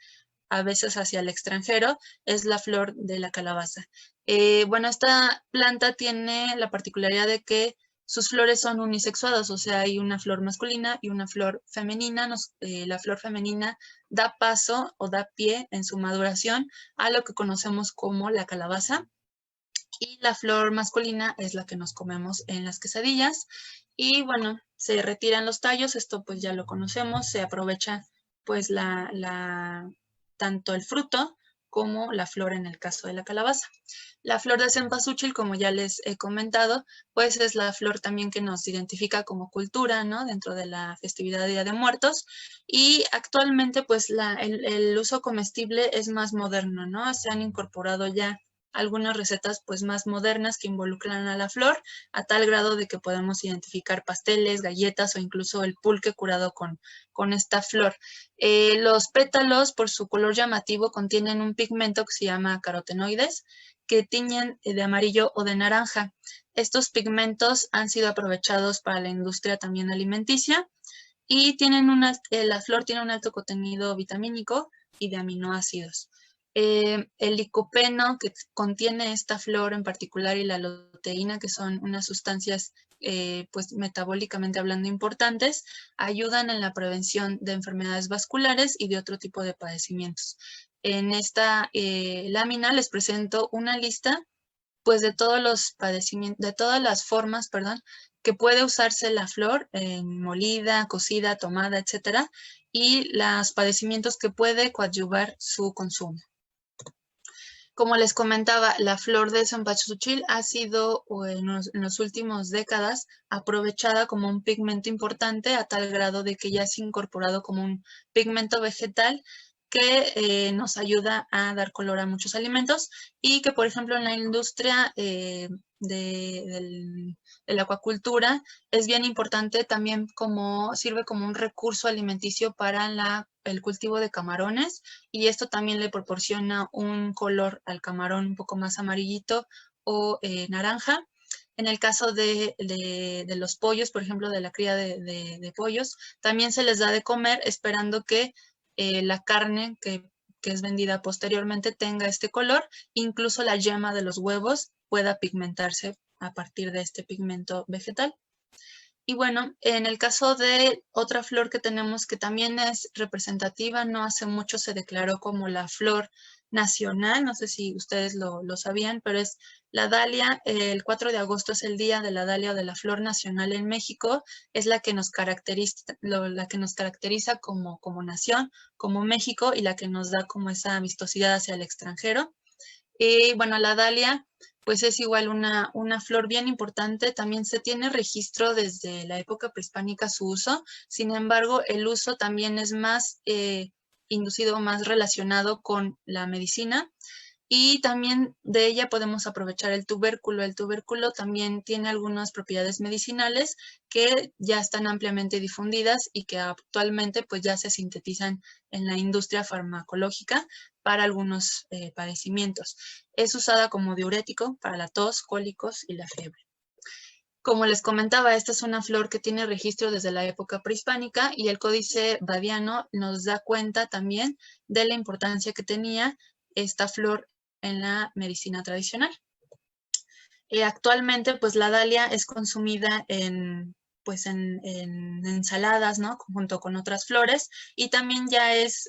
a veces hacia el extranjero es la flor de la calabaza. Bueno, esta planta tiene la particularidad de que sus flores son unisexuadas, o sea, hay una flor masculina y una flor femenina. La flor femenina da paso o da pie en su maduración a lo que conocemos como la calabaza, y la flor masculina es la que nos comemos en las quesadillas. Y bueno, se retiran los tallos, esto pues ya lo conocemos, se aprovecha pues tanto el fruto como la flor en el caso de la calabaza. La flor de cempasúchil, como ya les he comentado, pues es la flor también que nos identifica como cultura, ¿no? Dentro de la festividad de Día de Muertos, y actualmente pues el uso comestible es más moderno, ¿no? Se han incorporado ya algunas recetas pues más modernas que involucran a la flor, a tal grado de que podemos identificar pasteles, galletas o incluso el pulque curado con esta flor. Los pétalos, por su color llamativo, contienen un pigmento que se llama carotenoides, que tiñen de amarillo o de naranja. Estos pigmentos han sido aprovechados para la industria también alimenticia, y la flor tiene un alto contenido vitamínico y de aminoácidos. El licopeno que contiene esta flor en particular, y la luteína, que son unas sustancias pues metabólicamente hablando importantes, ayudan en la prevención de enfermedades vasculares y de otro tipo de padecimientos. En esta lámina les presento una lista pues de todos los padecimientos, de todas las formas, perdón, que puede usarse la flor, molida, cocida, tomada, etcétera, y los padecimientos que puede coadyuvar su consumo. Como les comentaba, la flor de cempasúchil ha sido en los últimos décadas aprovechada como un pigmento importante a tal grado de que ya se ha incorporado como un pigmento vegetal que nos ayuda a dar color a muchos alimentos y que, por ejemplo, en la industria de la acuacultura es bien importante también como sirve como un recurso alimenticio para el cultivo de camarones y esto también le proporciona un color al camarón un poco más amarillito o naranja. En el caso de los pollos, por ejemplo, de la cría de pollos, también se les da de comer esperando que la carne que es vendida posteriormente tenga este color, incluso la yema de los huevos pueda pigmentarse a partir de este pigmento vegetal. Y bueno, en el caso de otra flor que tenemos que también es representativa, no hace mucho se declaró como la flor nacional, no sé si ustedes lo sabían, pero es la dalia. El 4 de agosto es el día de la dalia o de la flor nacional en México, es la que nos caracteriza como nación, como México y la que nos da como esa vistosidad hacia el extranjero. Y bueno, la dalia pues es igual una flor bien importante. También se tiene registro desde la época prehispánica su uso. Sin embargo, el uso también es más inducido, más relacionado con la medicina. Y también de ella podemos aprovechar el tubérculo. El tubérculo también tiene algunas propiedades medicinales que ya están ampliamente difundidas y que actualmente pues ya se sintetizan en la industria farmacológica para algunos padecimientos. Es usada como diurético para la tos, cólicos y la fiebre. Como les comentaba, esta es una flor que tiene registro desde la época prehispánica y el Códice Badiano nos da cuenta también de la importancia que tenía esta flor en la medicina tradicional. Actualmente, pues la dalia es consumida pues en ensaladas, ¿no? Junto con otras flores y también ya es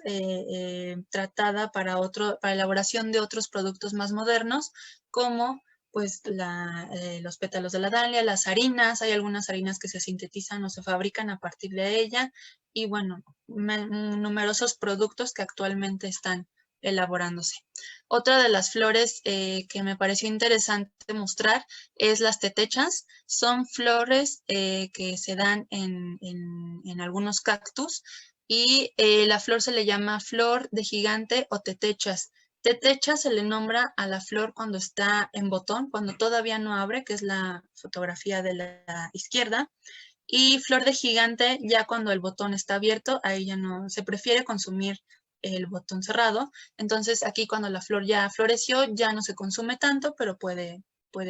tratada para elaboración de otros productos más modernos, como pues los pétalos de la dalia, las harinas. Hay algunas harinas que se sintetizan o se fabrican a partir de ella y bueno, numerosos productos que actualmente están elaborándose. Otra de las flores que me pareció interesante mostrar es las tetechas. Son flores que se dan en algunos cactus y la flor se le llama flor de gigante o tetechas. Tetecha se le nombra a la flor cuando está en botón, cuando todavía no abre, que es la fotografía de la izquierda. Y flor de gigante, ya cuando el botón está abierto, ahí ya no se prefiere consumir el botón cerrado. Entonces aquí cuando la flor ya floreció, ya no se consume tanto, pero puede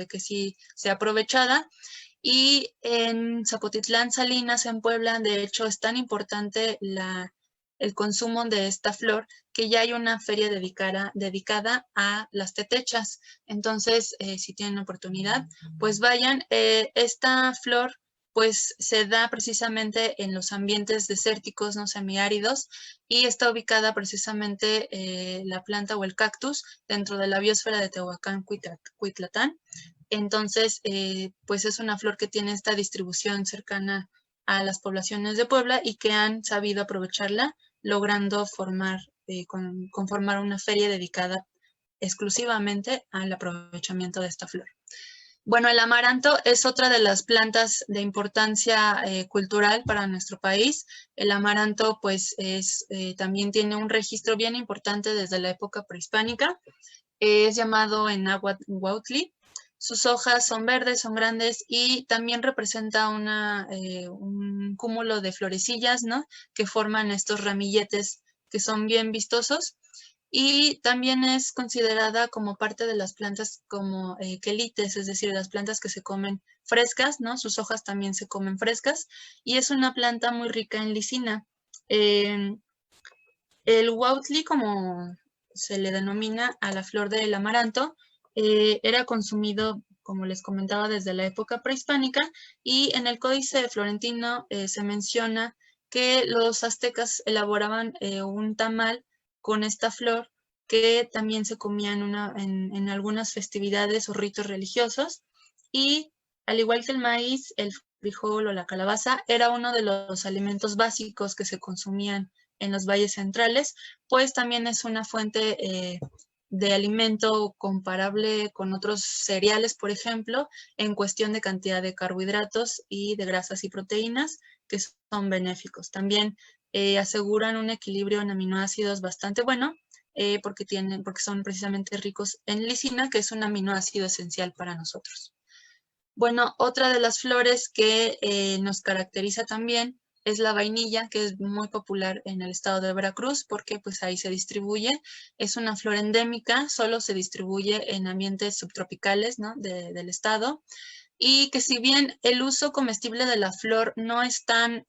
que sí sea aprovechada. Y en Zapotitlán, Salinas, en Puebla, de hecho, es tan importante el consumo de esta flor que ya hay una feria dedicada a las tetechas. Entonces, si tienen oportunidad, pues vayan. Esta flor pues se da precisamente en los ambientes desérticos, no semiáridos, y está ubicada precisamente la planta o el cactus dentro de la biosfera de Tehuacán, Cuitlatán. Entonces, pues es una flor que tiene esta distribución cercana a las poblaciones de Puebla y que han sabido aprovecharla, logrando conformar una feria dedicada exclusivamente al aprovechamiento de esta flor. Bueno, el amaranto es otra de las plantas de importancia cultural para nuestro país. El amaranto, pues, también tiene un registro bien importante desde la época prehispánica. Es llamado en náhuatl huautli. Sus hojas son verdes, son grandes y también representa un cúmulo de florecillas, ¿no? Que forman estos ramilletes que son bien vistosos. Y también es considerada como parte de las plantas como quelites, es decir, las plantas que se comen frescas, ¿no? Sus hojas también se comen frescas y es una planta muy rica en lisina. El huautli, como se le denomina a la flor del amaranto, era consumido, como les comentaba, desde la época prehispánica y en el Códice Florentino se menciona que los aztecas elaboraban un tamal con esta flor que también se comía en algunas festividades o ritos religiosos y al igual que el maíz, el frijol o la calabaza era uno de los alimentos básicos que se consumían en los valles centrales, pues también es una fuente de alimento comparable con otros cereales, por ejemplo, en cuestión de cantidad de carbohidratos y de grasas y proteínas que son benéficos. También aseguran un equilibrio en aminoácidos bastante bueno porque son precisamente ricos en lisina, que es un aminoácido esencial para nosotros. Bueno, otra de las flores que nos caracteriza también es la vainilla, que es muy popular en el estado de Veracruz porque pues ahí se distribuye. Es una flor endémica, solo se distribuye en ambientes subtropicales, ¿no? del estado. Y que si bien el uso comestible de la flor no es tan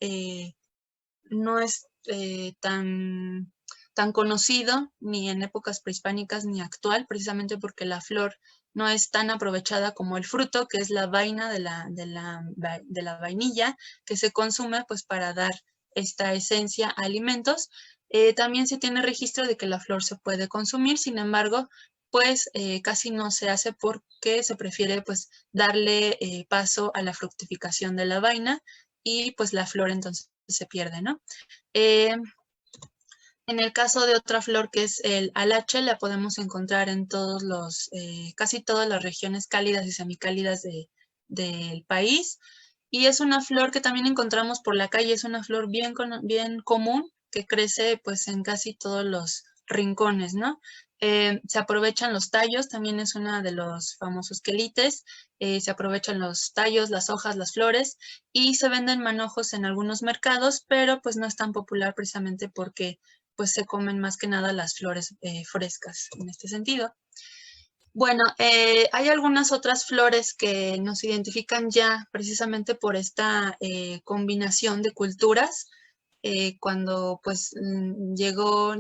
tan conocido ni en épocas prehispánicas ni actual, precisamente porque la flor no es tan aprovechada como el fruto, que es la vaina de la vainilla, que se consume pues para dar esta esencia a alimentos. También se tiene registro de que la flor se puede consumir, sin embargo, pues casi no se hace porque se prefiere pues darle paso a la fructificación de la vaina y pues la flor entonces se pierde, ¿no? En el caso de otra flor que es el alache, la podemos encontrar en casi todas las regiones cálidas y semicálidas del país. Y es una flor que también encontramos por la calle, es una flor bien común que crece pues en casi todos los rincones, ¿no? Se aprovechan los tallos, también es una de los famosos quelites, se aprovechan los tallos, las hojas, las flores y se venden manojos en algunos mercados, pero pues no es tan popular precisamente porque pues se comen más que nada las flores frescas en este sentido. Bueno, hay algunas otras flores que nos identifican ya precisamente por esta combinación de culturas. Cuando pues llegó,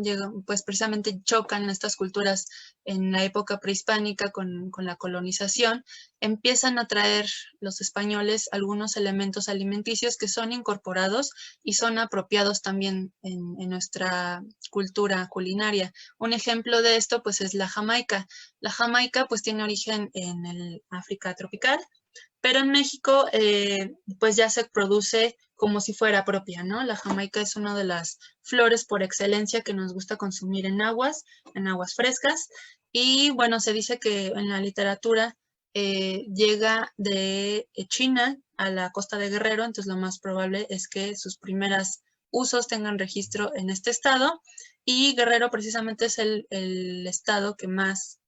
pues precisamente chocan estas culturas en la época prehispánica con la colonización, empiezan a traer los españoles algunos elementos alimenticios que son incorporados y son apropiados también en nuestra cultura culinaria. Un ejemplo de esto pues es la jamaica. La jamaica pues tiene origen en el África tropical, pero en México pues ya se produce como si fuera propia, ¿no? La jamaica es una de las flores por excelencia que nos gusta consumir en aguas frescas. Y bueno, se dice que en la literatura llega de China a la costa de Guerrero, entonces lo más probable es que sus primeros usos tengan registro en este estado. Y Guerrero precisamente es el estado que más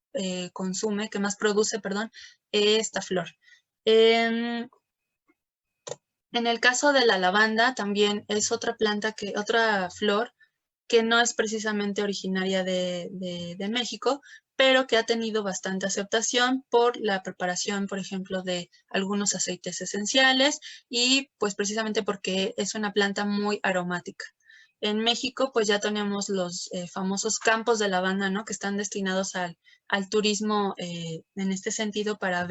consume, que más produce, perdón, esta flor. En el caso de la lavanda también es otra otra flor que no es precisamente originaria de México, pero que ha tenido bastante aceptación por la preparación, por ejemplo, de algunos aceites esenciales y pues precisamente porque es una planta muy aromática. En México pues ya tenemos los famosos campos de lavanda, ¿no? Que están destinados al turismo en este sentido para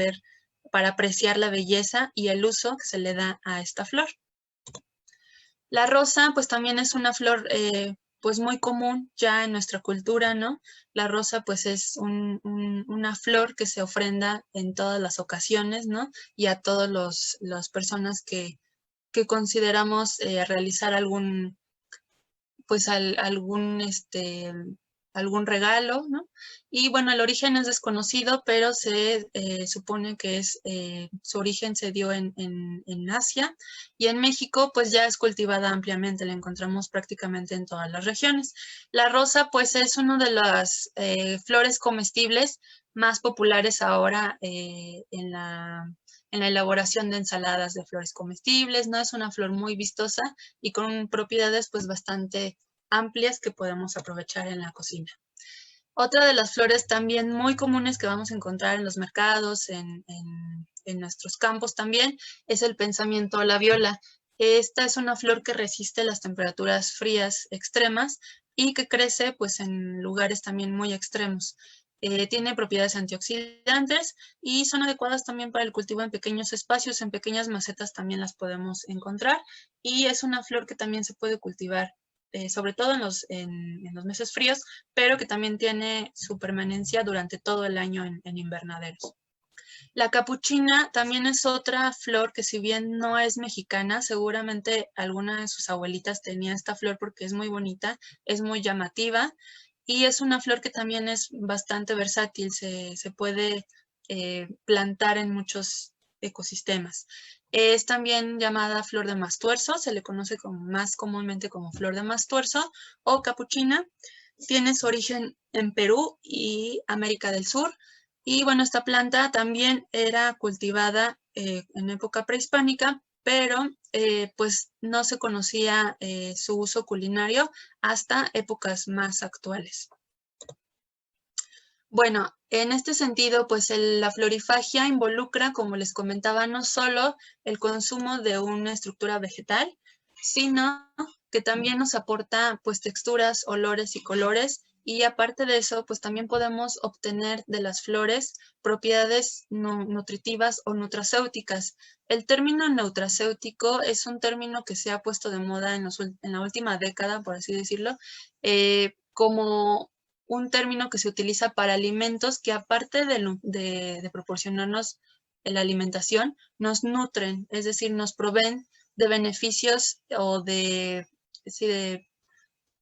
apreciar la belleza y el uso que se le da a esta flor. La rosa, pues también es una flor pues muy común ya en nuestra cultura, ¿no? La rosa pues es una flor que se ofrenda en todas las ocasiones, ¿no? Y a todas las personas que consideramos realizar pues algún regalo, ¿no? Y bueno, el origen es desconocido, pero se supone que su origen se dio en Asia y en México pues ya es cultivada ampliamente, la encontramos prácticamente en todas las regiones. La rosa pues es una de las flores comestibles más populares ahora en la elaboración de ensaladas de flores comestibles, ¿no? Es una flor muy vistosa y con propiedades pues bastante amplias que podemos aprovechar en la cocina. Otra de las flores también muy comunes que vamos a encontrar en los mercados, en nuestros campos también, es el pensamiento o la viola. Esta es una flor que resiste las temperaturas frías extremas y que crece pues en lugares también muy extremos. Tiene propiedades antioxidantes y son adecuadas también para el cultivo en pequeños espacios, en pequeñas macetas también las podemos encontrar y es una flor que también se puede cultivar sobre todo en los meses fríos, pero que también tiene su permanencia durante todo el año en invernaderos. La capuchina también es otra flor que si bien no es mexicana, seguramente alguna de sus abuelitas tenía esta flor porque es muy bonita, es muy llamativa y es una flor que también es bastante versátil, se puede plantar en muchos ecosistemas. Es también llamada flor de mastuerzo, se le conoce más comúnmente como flor de mastuerzo o capuchina. Tiene su origen en Perú y América del Sur. Y bueno, esta planta también era cultivada en época prehispánica, pero pues no se conocía su uso culinario hasta épocas más actuales. Bueno, en este sentido, pues la florifagia involucra, como les comentaba, no solo el consumo de una estructura vegetal, sino que también nos aporta pues texturas, olores y colores, y aparte de eso, pues también podemos obtener de las flores propiedades nutritivas o nutracéuticas. El término nutracéutico es un término que se ha puesto de moda en la última década, por así decirlo, como un término que se utiliza para alimentos que aparte de proporcionarnos la alimentación, nos nutren, es decir, nos proveen de beneficios o sí,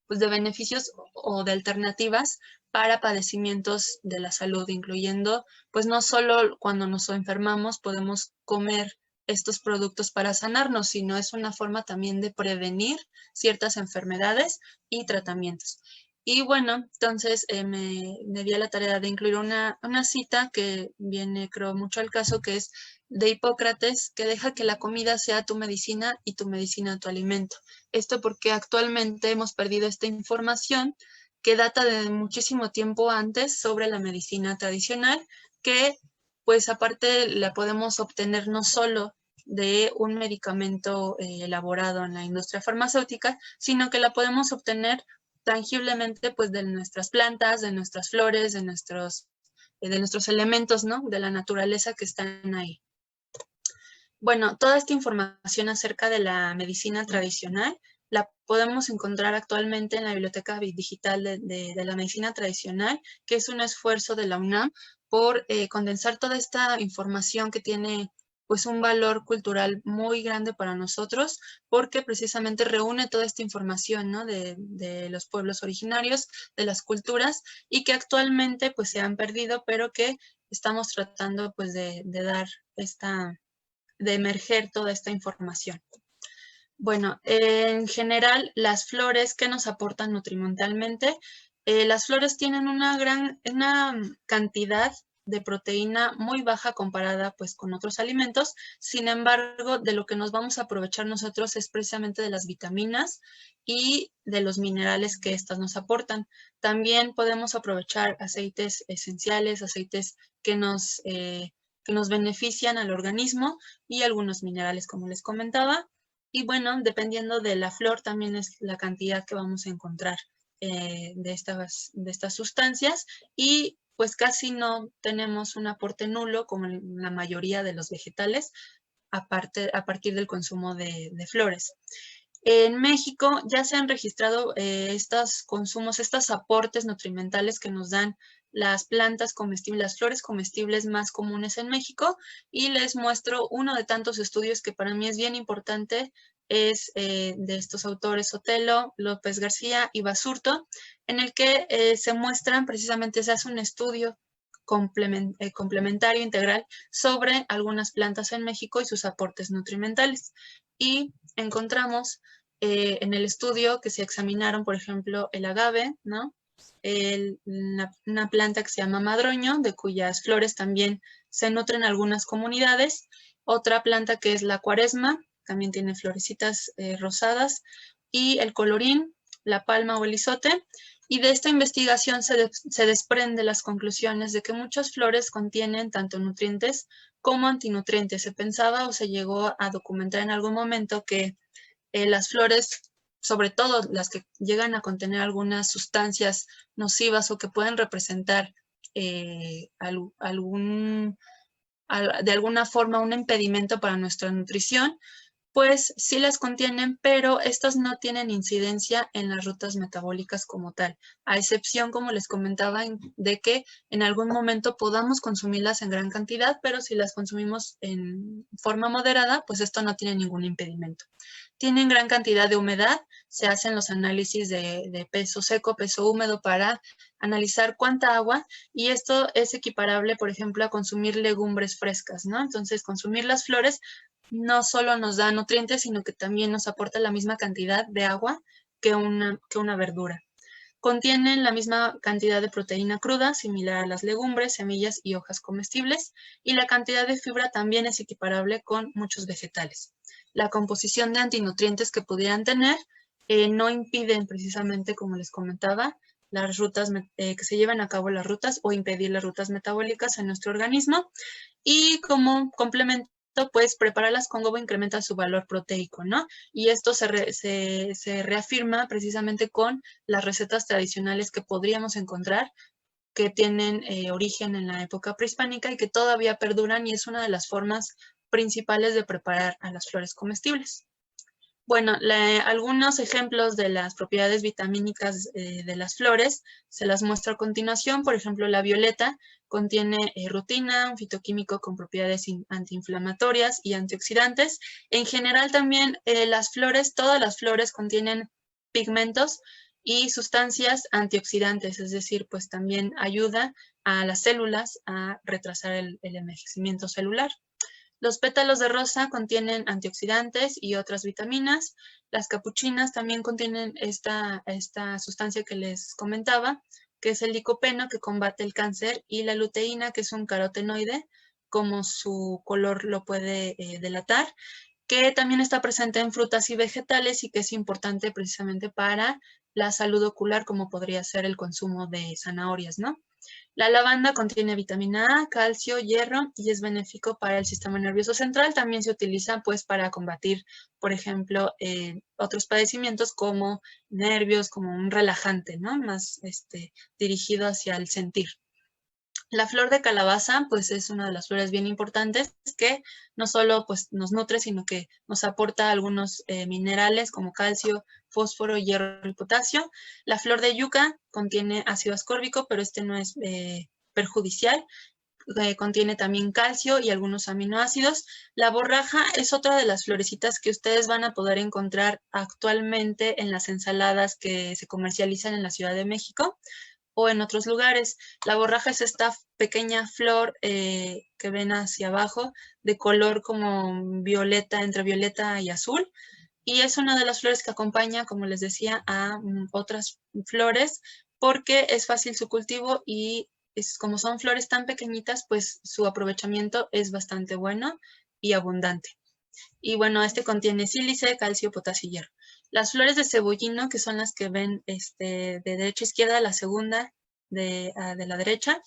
pues de beneficios o de alternativas para padecimientos de la salud, incluyendo, pues no solo cuando nos enfermamos podemos comer estos productos para sanarnos, sino es una forma también de prevenir ciertas enfermedades y tratamientos. Y bueno, entonces me di a la tarea de incluir una cita que viene, creo, mucho al caso, que es de Hipócrates, que deja que la comida sea tu medicina y tu medicina tu alimento. Esto porque actualmente hemos perdido esta información que data de muchísimo tiempo antes sobre la medicina tradicional, que pues aparte la podemos obtener no solo de un medicamento elaborado en la industria farmacéutica, sino que la podemos obtener tangiblemente pues de nuestras plantas, de nuestras flores, de nuestros elementos, ¿no? De la naturaleza que están ahí. Bueno, toda esta información acerca de la medicina tradicional la podemos encontrar actualmente en la Biblioteca Digital de la Medicina Tradicional, que es un esfuerzo de la UNAM por condensar toda esta información que tiene pues un valor cultural muy grande para nosotros, porque precisamente reúne toda esta información, ¿no? de los pueblos originarios, de las culturas, y que actualmente pues se han perdido, pero que estamos tratando pues de dar de emerger toda esta información. Bueno, en general, las flores que nos aportan nutrimentalmente, las flores tienen una cantidad de proteína muy baja comparada pues con otros alimentos. Sin embargo, de lo que nos vamos a aprovechar nosotros es precisamente de las vitaminas y de los minerales que estas nos aportan. También podemos aprovechar aceites esenciales, aceites que nos benefician al organismo y algunos minerales, como les comentaba. Y bueno, dependiendo de la flor, también es la cantidad que vamos a encontrar de estas sustancias. Y pues casi no tenemos un aporte nulo, como en la mayoría de los vegetales, a partir del consumo de flores. En México ya se han registrado estos consumos, estos aportes nutrimentales que nos dan las plantas comestibles, las flores comestibles más comunes en México, y les muestro uno de tantos estudios que para mí es bien importante, es de estos autores Sotelo, López García y Basurto, en el que se muestran precisamente, se hace un estudio complementario integral sobre algunas plantas en México y sus aportes nutrimentales. Y encontramos en el estudio que se examinaron, por ejemplo, el agave, ¿no? Una planta que se llama madroño, de cuyas flores también se nutren algunas comunidades. Otra planta que es la cuaresma, también tiene florecitas rosadas. Y el colorín, la palma o el izote. Y de esta investigación se desprende las conclusiones de que muchas flores contienen tanto nutrientes como antinutrientes. Se pensaba o se llegó a documentar en algún momento que las flores, sobre todo las que llegan a contener algunas sustancias nocivas o que pueden representar de alguna forma un impedimento para nuestra nutrición, pues sí las contienen, pero estas no tienen incidencia en las rutas metabólicas como tal, a excepción, como les comentaba, de que en algún momento podamos consumirlas en gran cantidad, pero si las consumimos en forma moderada, pues esto no tiene ningún impedimento. tienen gran cantidad de humedad. Se hacen los análisis de peso seco, peso húmedo para analizar cuánta agua, y esto es equiparable, por ejemplo, a consumir legumbres frescas, ¿no? Entonces, consumir las flores no solo nos da nutrientes, sino que también nos aporta la misma cantidad de agua que una verdura. Contienen la misma cantidad de proteína cruda, similar a las legumbres, semillas y hojas comestibles, y la cantidad de fibra también es equiparable con muchos vegetales. La composición de antinutrientes que pudieran tener no impiden precisamente, como les comentaba, las rutas que se lleven a cabo las rutas o impedir las rutas metabólicas en nuestro organismo. Y como complemento, pues prepararlas con huevo incrementa su valor proteico, ¿no? Y esto se reafirma precisamente con las recetas tradicionales que podríamos encontrar, que tienen origen en la época prehispánica y que todavía perduran, y es una de las formas principales de preparar a las flores comestibles. Bueno, algunos ejemplos de las propiedades vitamínicas de las flores se las muestro a continuación. Por ejemplo, la violeta contiene rutina, un fitoquímico con propiedades antiinflamatorias y antioxidantes. En general también todas las flores contienen pigmentos y sustancias antioxidantes, es decir, pues también ayuda a las células a retrasar el envejecimiento celular. Los pétalos de rosa contienen antioxidantes y otras vitaminas. Las capuchinas también contienen esta sustancia que les comentaba, que es el licopeno, que combate el cáncer, y la luteína, que es un carotenoide, como su color lo puede delatar, que también está presente en frutas y vegetales y que es importante precisamente para la salud ocular, como podría ser el consumo de zanahorias, ¿no? La lavanda contiene vitamina A, calcio, hierro y es benéfico para el sistema nervioso central. También se utiliza pues para combatir, por ejemplo, otros padecimientos como nervios, como un relajante, ¿no? Más dirigido hacia el sentir. La flor de calabaza, pues es una de las flores bien importantes que no solo pues nos nutre, sino que nos aporta algunos minerales como calcio, fósforo, hierro y potasio. La flor de yuca contiene ácido ascórbico, pero este no es perjudicial. Contiene también calcio y algunos aminoácidos. La borraja es otra de las florecitas que ustedes van a poder encontrar actualmente en las ensaladas que se comercializan en la Ciudad de México o en otros lugares. La borraja es esta pequeña flor que ven hacia abajo, de color como violeta, entre violeta y azul, y es una de las flores que acompaña, como les decía, a otras flores, porque es fácil su cultivo y como son flores tan pequeñitas, pues su aprovechamiento es bastante bueno y abundante. Y bueno, este contiene sílice, calcio, potasio y hierro. Las flores de cebollino, que son las que ven de derecha a izquierda, la segunda de la derecha,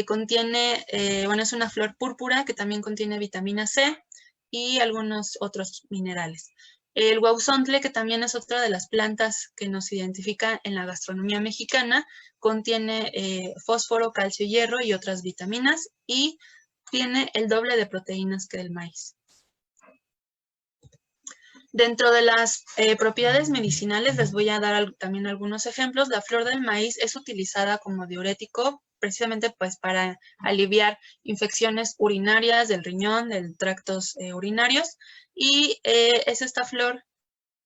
contiene, bueno, es una flor púrpura que también contiene vitamina C y algunos otros minerales. El guauzontle, que también es otra de las plantas que nos identifica en la gastronomía mexicana, contiene fósforo, calcio, hierro y otras vitaminas, y tiene el doble de proteínas que el maíz. Dentro de las propiedades medicinales les voy a dar también algunos ejemplos. La flor del maíz es utilizada como diurético precisamente pues para aliviar infecciones urinarias del riñón, de tractos urinarios, y es esta flor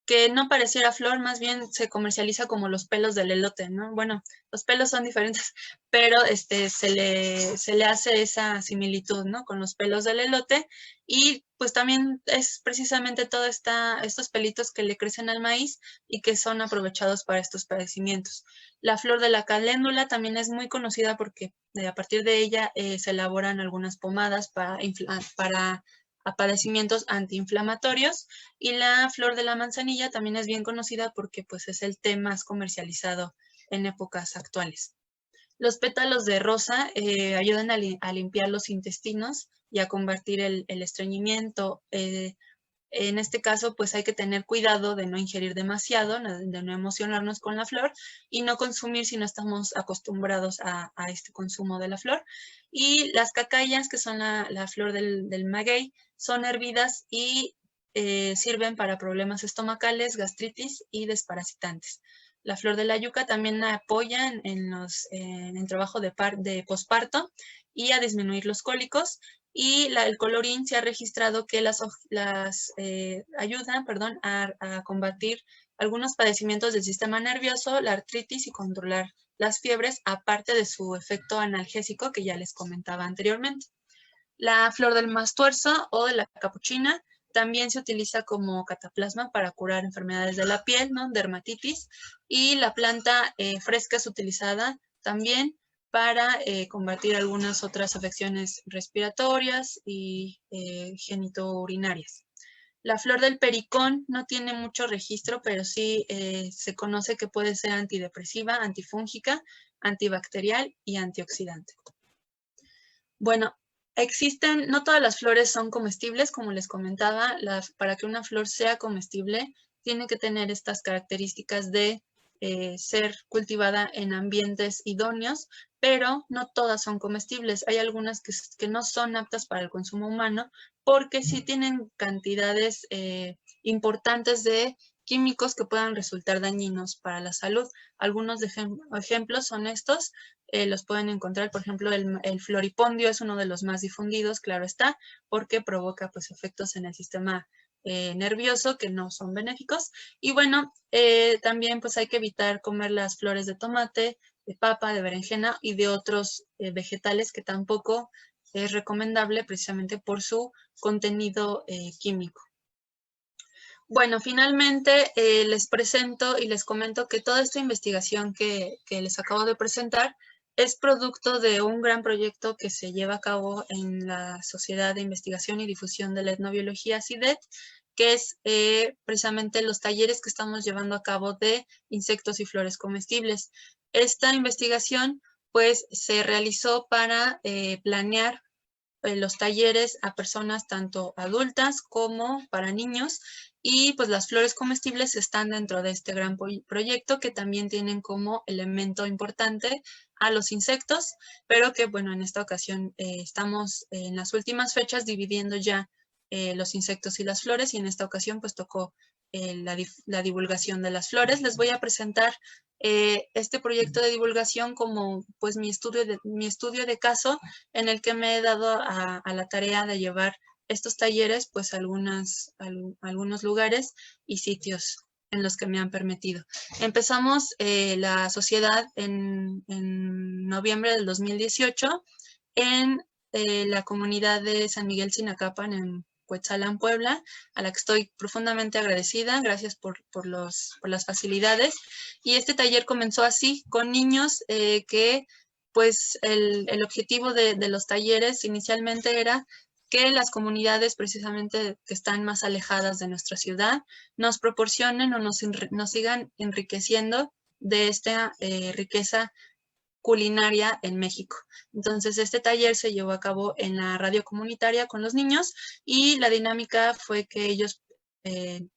que no pareciera flor, más bien se comercializa como los pelos del elote, ¿no? Bueno, los pelos son diferentes, pero se le hace esa similitud, ¿no? Con los pelos del elote, y pues también es precisamente todos estos pelitos que le crecen al maíz y que son aprovechados para estos padecimientos. La flor de la caléndula también es muy conocida porque a partir de ella se elaboran algunas pomadas para padecimientos antiinflamatorios, y la flor de la manzanilla también es bien conocida porque pues es el té más comercializado en épocas actuales. Los pétalos de rosa ayudan a limpiar los intestinos y a combatir el estreñimiento. En este caso, pues hay que tener cuidado de no ingerir demasiado, de no emocionarnos con la flor y no consumir si no estamos acostumbrados a este consumo de la flor. Y las cacayas, que son la flor del maguey, son hervidas y sirven para problemas estomacales, gastritis y desparasitantes. La flor de la yuca también apoya en el trabajo de posparto y a disminuir los cólicos. y el colorín se ha registrado que ayuda, a combatir algunos padecimientos del sistema nervioso, la artritis y controlar las fiebres, aparte de su efecto analgésico que ya les comentaba anteriormente. La flor del mastuerzo o de la capuchina también se utiliza como cataplasma para curar enfermedades de la piel, ¿no? Dermatitis, y la planta fresca es utilizada también para combatir algunas otras afecciones respiratorias y genitourinarias. La flor del pericón no tiene mucho registro, pero sí se conoce que puede ser antidepresiva, antifúngica, antibacterial y antioxidante. Bueno, no todas las flores son comestibles, como les comentaba, para que una flor sea comestible tiene que tener estas características de ser cultivada en ambientes idóneos, pero no todas son comestibles. Hay algunas que no son aptas para el consumo humano porque sí tienen cantidades importantes de químicos que puedan resultar dañinos para la salud. Algunos ejemplos son estos. Los pueden encontrar, por ejemplo, el floripondio es uno de los más difundidos, claro está, porque provoca pues efectos en el sistema nervioso que no son benéficos. Y bueno, también pues hay que evitar comer las flores de tomate, de papa, de berenjena y de otros vegetales que tampoco es recomendable precisamente por su contenido químico. Bueno, finalmente les presento y les comento que toda esta investigación que les acabo de presentar es producto de un gran proyecto que se lleva a cabo en la Sociedad de Investigación y Difusión de la Etnobiología, SIDET, que es precisamente los talleres que estamos llevando a cabo de insectos y flores comestibles. Esta investigación pues se realizó para planear los talleres a personas tanto adultas como para niños, y pues las flores comestibles están dentro de este gran proyecto que también tienen como elemento importante a los insectos, pero que bueno, en esta ocasión estamos en las últimas fechas dividiendo ya los insectos y las flores, y en esta ocasión pues tocó la divulgación de las flores. Les voy a presentar este proyecto de divulgación como pues mi estudio de caso, en el que me he dado a la tarea de llevar estos talleres pues a algunos lugares y sitios en los que me han permitido. Empezamos la sociedad en noviembre del 2018 en la comunidad de San Miguel Sinacapan, en Cuetzalan, Puebla, a la que estoy profundamente agradecida. Gracias por las facilidades. Y este taller comenzó así, con niños que pues el objetivo de los talleres inicialmente era que las comunidades precisamente que están más alejadas de nuestra ciudad nos proporcionen o nos sigan enriqueciendo de esta riqueza culinaria en México. Entonces, este taller se llevó a cabo en la radio comunitaria con los niños, y la dinámica fue que ellos, de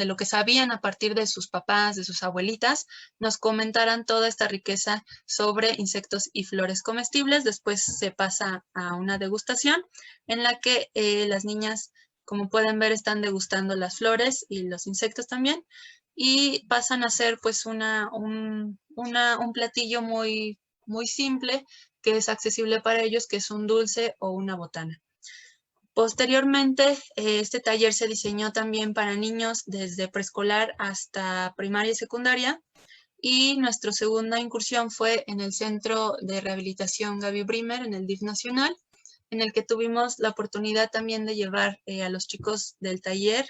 lo que sabían a partir de sus papás, de sus abuelitas, nos comentaran toda esta riqueza sobre insectos y flores comestibles. Después se pasa a una degustación en la que las niñas, como pueden ver, están degustando las flores y los insectos también, y pasan a ser pues un platillo muy, muy simple que es accesible para ellos, que es un dulce o una botana. Posteriormente, este taller se diseñó también para niños desde preescolar hasta primaria y secundaria, y nuestra segunda incursión fue en el Centro de Rehabilitación Gaby Brimer, en el DIF Nacional, en el que tuvimos la oportunidad también de llevar a los chicos del taller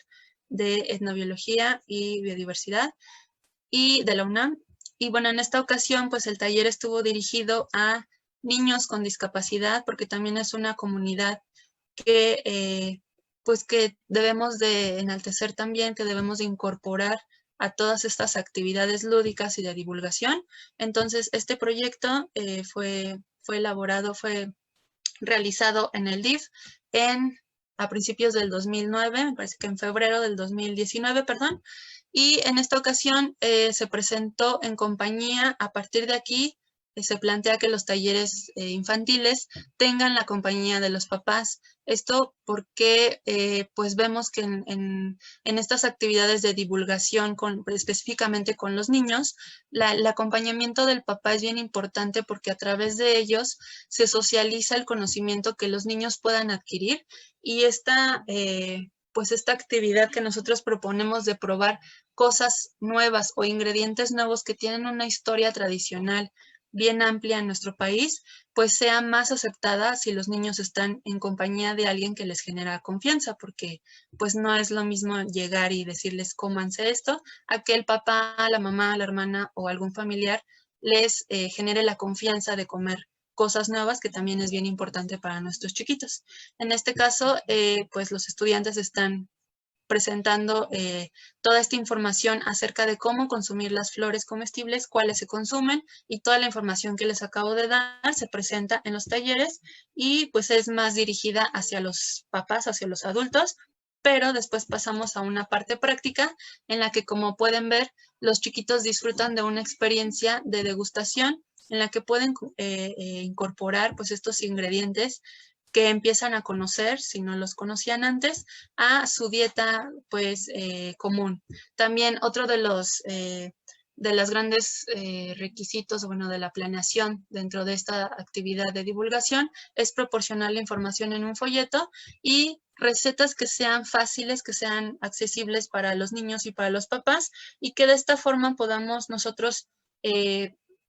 de Etnobiología y Biodiversidad y de la UNAM. Y bueno, en esta ocasión pues el taller estuvo dirigido a niños con discapacidad, porque también es una comunidad que pues que debemos de enaltecer también, que debemos de incorporar a todas estas actividades lúdicas y de divulgación. Entonces este proyecto fue realizado en el DIF a principios del 2009, me parece que en febrero del 2019, perdón, y en esta ocasión se presentó en compañía, a partir de aquí, se plantea que los talleres infantiles tengan la compañía de los papás. Esto porque pues vemos que en estas actividades de divulgación, específicamente con los niños, el acompañamiento del papá es bien importante porque a través de ellos se socializa el conocimiento que los niños puedan adquirir, y pues esta actividad que nosotros proponemos de probar cosas nuevas o ingredientes nuevos que tienen una historia tradicional bien amplia en nuestro país, pues sea más aceptada si los niños están en compañía de alguien que les genera confianza, porque pues no es lo mismo llegar y decirles cómanse esto, a que el papá, la mamá, la hermana o algún familiar les genere la confianza de comer cosas nuevas, que también es bien importante para nuestros chiquitos. En este caso, pues los estudiantes están presentando toda esta información acerca de cómo consumir las flores comestibles, cuáles se consumen, y toda la información que les acabo de dar se presenta en los talleres, y pues es más dirigida hacia los papás, hacia los adultos, pero después pasamos a una parte práctica en la que, como pueden ver, los chiquitos disfrutan de una experiencia de degustación en la que pueden incorporar pues estos ingredientes que empiezan a conocer, si no los conocían antes, a su dieta pues común. También otro de los grandes requisitos, bueno, de la planeación dentro de esta actividad de divulgación es proporcionar la información en un folleto y recetas que sean fáciles, que sean accesibles para los niños y para los papás, y que de esta forma podamos nosotros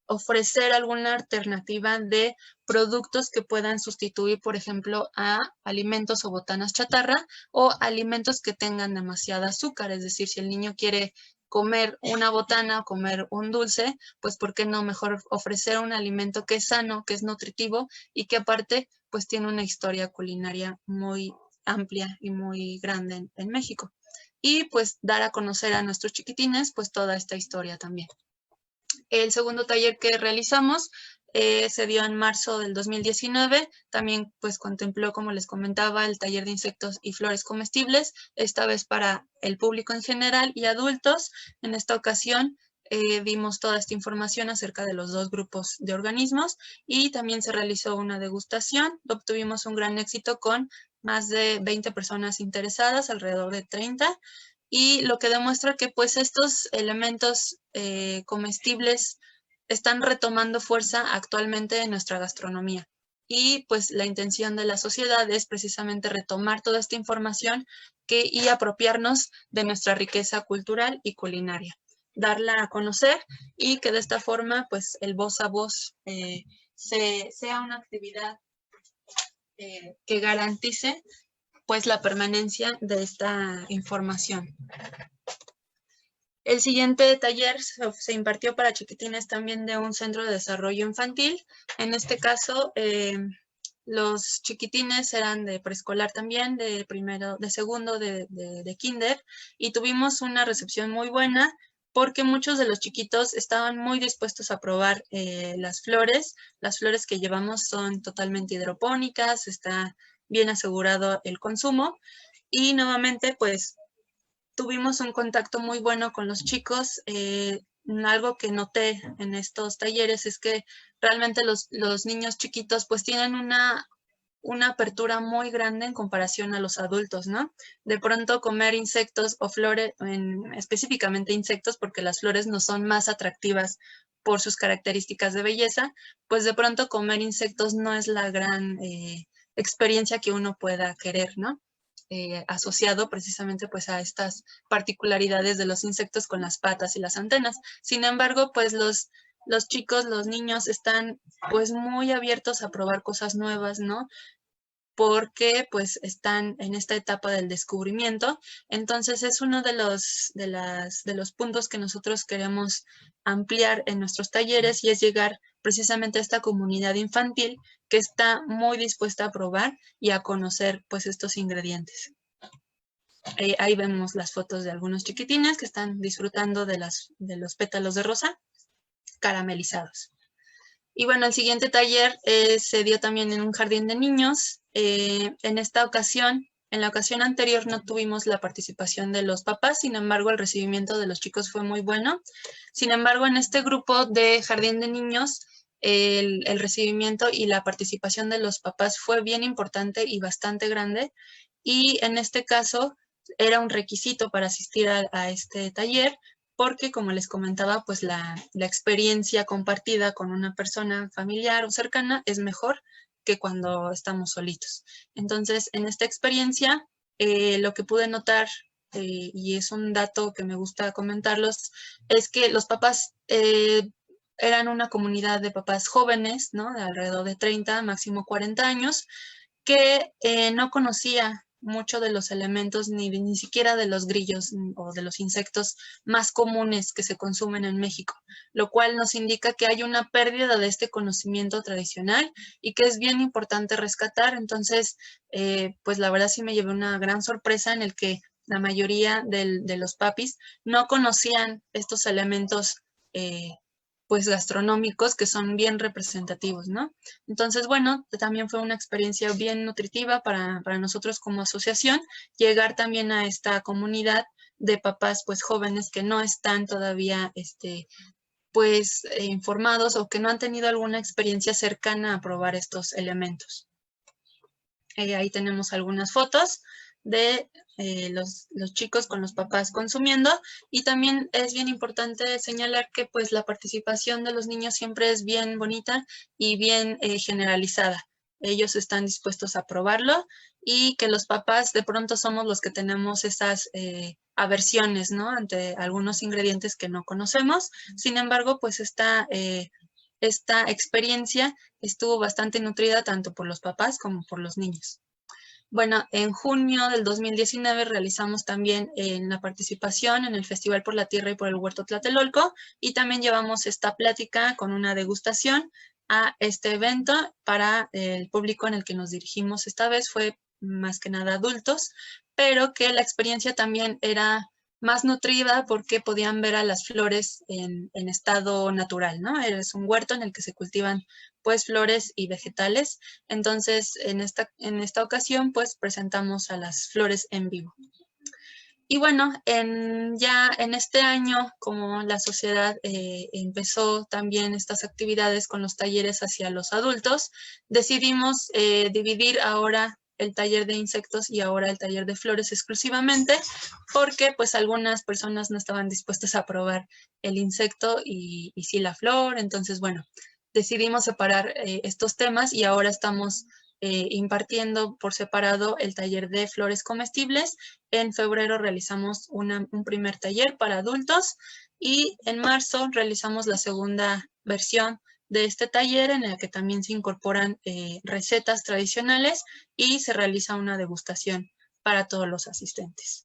ofrecer alguna alternativa de productos que puedan sustituir, por ejemplo, a alimentos o botanas chatarra, o alimentos que tengan demasiada azúcar. Es decir, si el niño quiere comer una botana o comer un dulce, pues ¿por qué no mejor ofrecer un alimento que es sano, que es nutritivo y que aparte pues tiene una historia culinaria muy amplia y muy grande en México? Y pues dar a conocer a nuestros chiquitines pues toda esta historia también. El segundo taller que realizamos se dio en marzo del 2019. También pues contempló, como les comentaba, el taller de insectos y flores comestibles, esta vez para el público en general y adultos. En esta ocasión dimos toda esta información acerca de los dos grupos de organismos, y también se realizó una degustación. Obtuvimos un gran éxito con más de 20 personas interesadas, alrededor de 30, y lo que demuestra que pues estos elementos comestibles están retomando fuerza actualmente en nuestra gastronomía. Y pues la intención de la sociedad es precisamente retomar toda esta información y apropiarnos de nuestra riqueza cultural y culinaria, darla a conocer, y que de esta forma pues el voz a voz sea una actividad que garantice pues la permanencia de esta información. El siguiente taller se impartió para chiquitines también de un centro de desarrollo infantil. En este caso, los chiquitines eran de preescolar también, de primero, de segundo, de kinder, y tuvimos una recepción muy buena porque muchos de los chiquitos estaban muy dispuestos a probar las flores. Las flores que llevamos son totalmente hidropónicas, está bien asegurado el consumo, y nuevamente pues tuvimos un contacto muy bueno con los chicos. Algo que noté en estos talleres es que realmente los niños chiquitos pues tienen una apertura muy grande en comparación a los adultos, ¿no? De pronto comer insectos o flores, específicamente insectos, porque las flores no son más atractivas por sus características de belleza, pues de pronto comer insectos no es la gran experiencia que uno pueda querer, ¿no? Asociado precisamente pues a estas particularidades de los insectos con las patas y las antenas. Sin embargo, pues los chicos, los niños están pues muy abiertos a probar cosas nuevas, ¿no? Porque pues están en esta etapa del descubrimiento. Entonces es uno de los puntos que nosotros queremos ampliar en nuestros talleres, y es llegar precisamente a esta comunidad infantil que está muy dispuesta a probar y a conocer pues estos ingredientes. Ahí vemos las fotos de algunos chiquitines que están disfrutando de los pétalos de rosa caramelizados. Y bueno, el siguiente taller se dio también en un jardín de niños. En la ocasión anterior no tuvimos la participación de los papás, sin embargo el recibimiento de los chicos fue muy bueno. Sin embargo, en este grupo de jardín de niños el recibimiento y la participación de los papás fue bien importante y bastante grande. Y en este caso era un requisito para asistir a este taller, porque como les comentaba, pues la experiencia compartida con una persona familiar o cercana es mejor que cuando estamos solitos. Entonces, en esta experiencia, lo que pude notar, y es un dato que me gusta comentarlos, es que los papás eran una comunidad de papás jóvenes, ¿no? De alrededor de 30, máximo 40 años, que no conocía mucho de los elementos, ni siquiera de los grillos o de los insectos más comunes que se consumen en México, lo cual nos indica que hay una pérdida de este conocimiento tradicional y que es bien importante rescatar. Entonces, pues la verdad sí me llevé una gran sorpresa en el que la mayoría de los papis no conocían estos elementos pues gastronómicos que son bien representativos, ¿no? Entonces, bueno, también fue una experiencia bien nutritiva para nosotros como asociación, llegar también a esta comunidad de papás pues jóvenes que no están todavía pues informados o que no han tenido alguna experiencia cercana a probar estos elementos. Ahí tenemos algunas fotos de los chicos con los papás consumiendo, y también es bien importante señalar que pues la participación de los niños siempre es bien bonita y bien generalizada. Ellos están dispuestos a probarlo, y que los papás de pronto somos los que tenemos esas aversiones, ¿no? Ante algunos ingredientes que no conocemos. Sin embargo, pues esta experiencia estuvo bastante nutrida tanto por los papás como por los niños. Bueno, en junio del 2019 realizamos también la participación en el Festival por la Tierra y por el Huerto Tlatelolco, y también llevamos esta plática con una degustación a este evento para el público en el que nos dirigimos. Esta vez fue más que nada adultos, pero que la experiencia también era más nutrida porque podían ver a las flores en estado natural, ¿no? Es un huerto en el que se cultivan pues flores y vegetales. Entonces, en esta ocasión, pues presentamos a las flores en vivo. Y bueno, ya en este año, como la sociedad empezó también estas actividades con los talleres hacia los adultos, decidimos dividir ahora el taller de insectos y ahora el taller de flores exclusivamente, porque pues algunas personas no estaban dispuestas a probar el insecto y sí la flor. Entonces, bueno, decidimos separar estos temas, y ahora estamos impartiendo por separado el taller de flores comestibles. En febrero realizamos un primer taller para adultos, y en marzo realizamos la segunda versión de este taller, en el que también se incorporan recetas tradicionales y se realiza una degustación para todos los asistentes.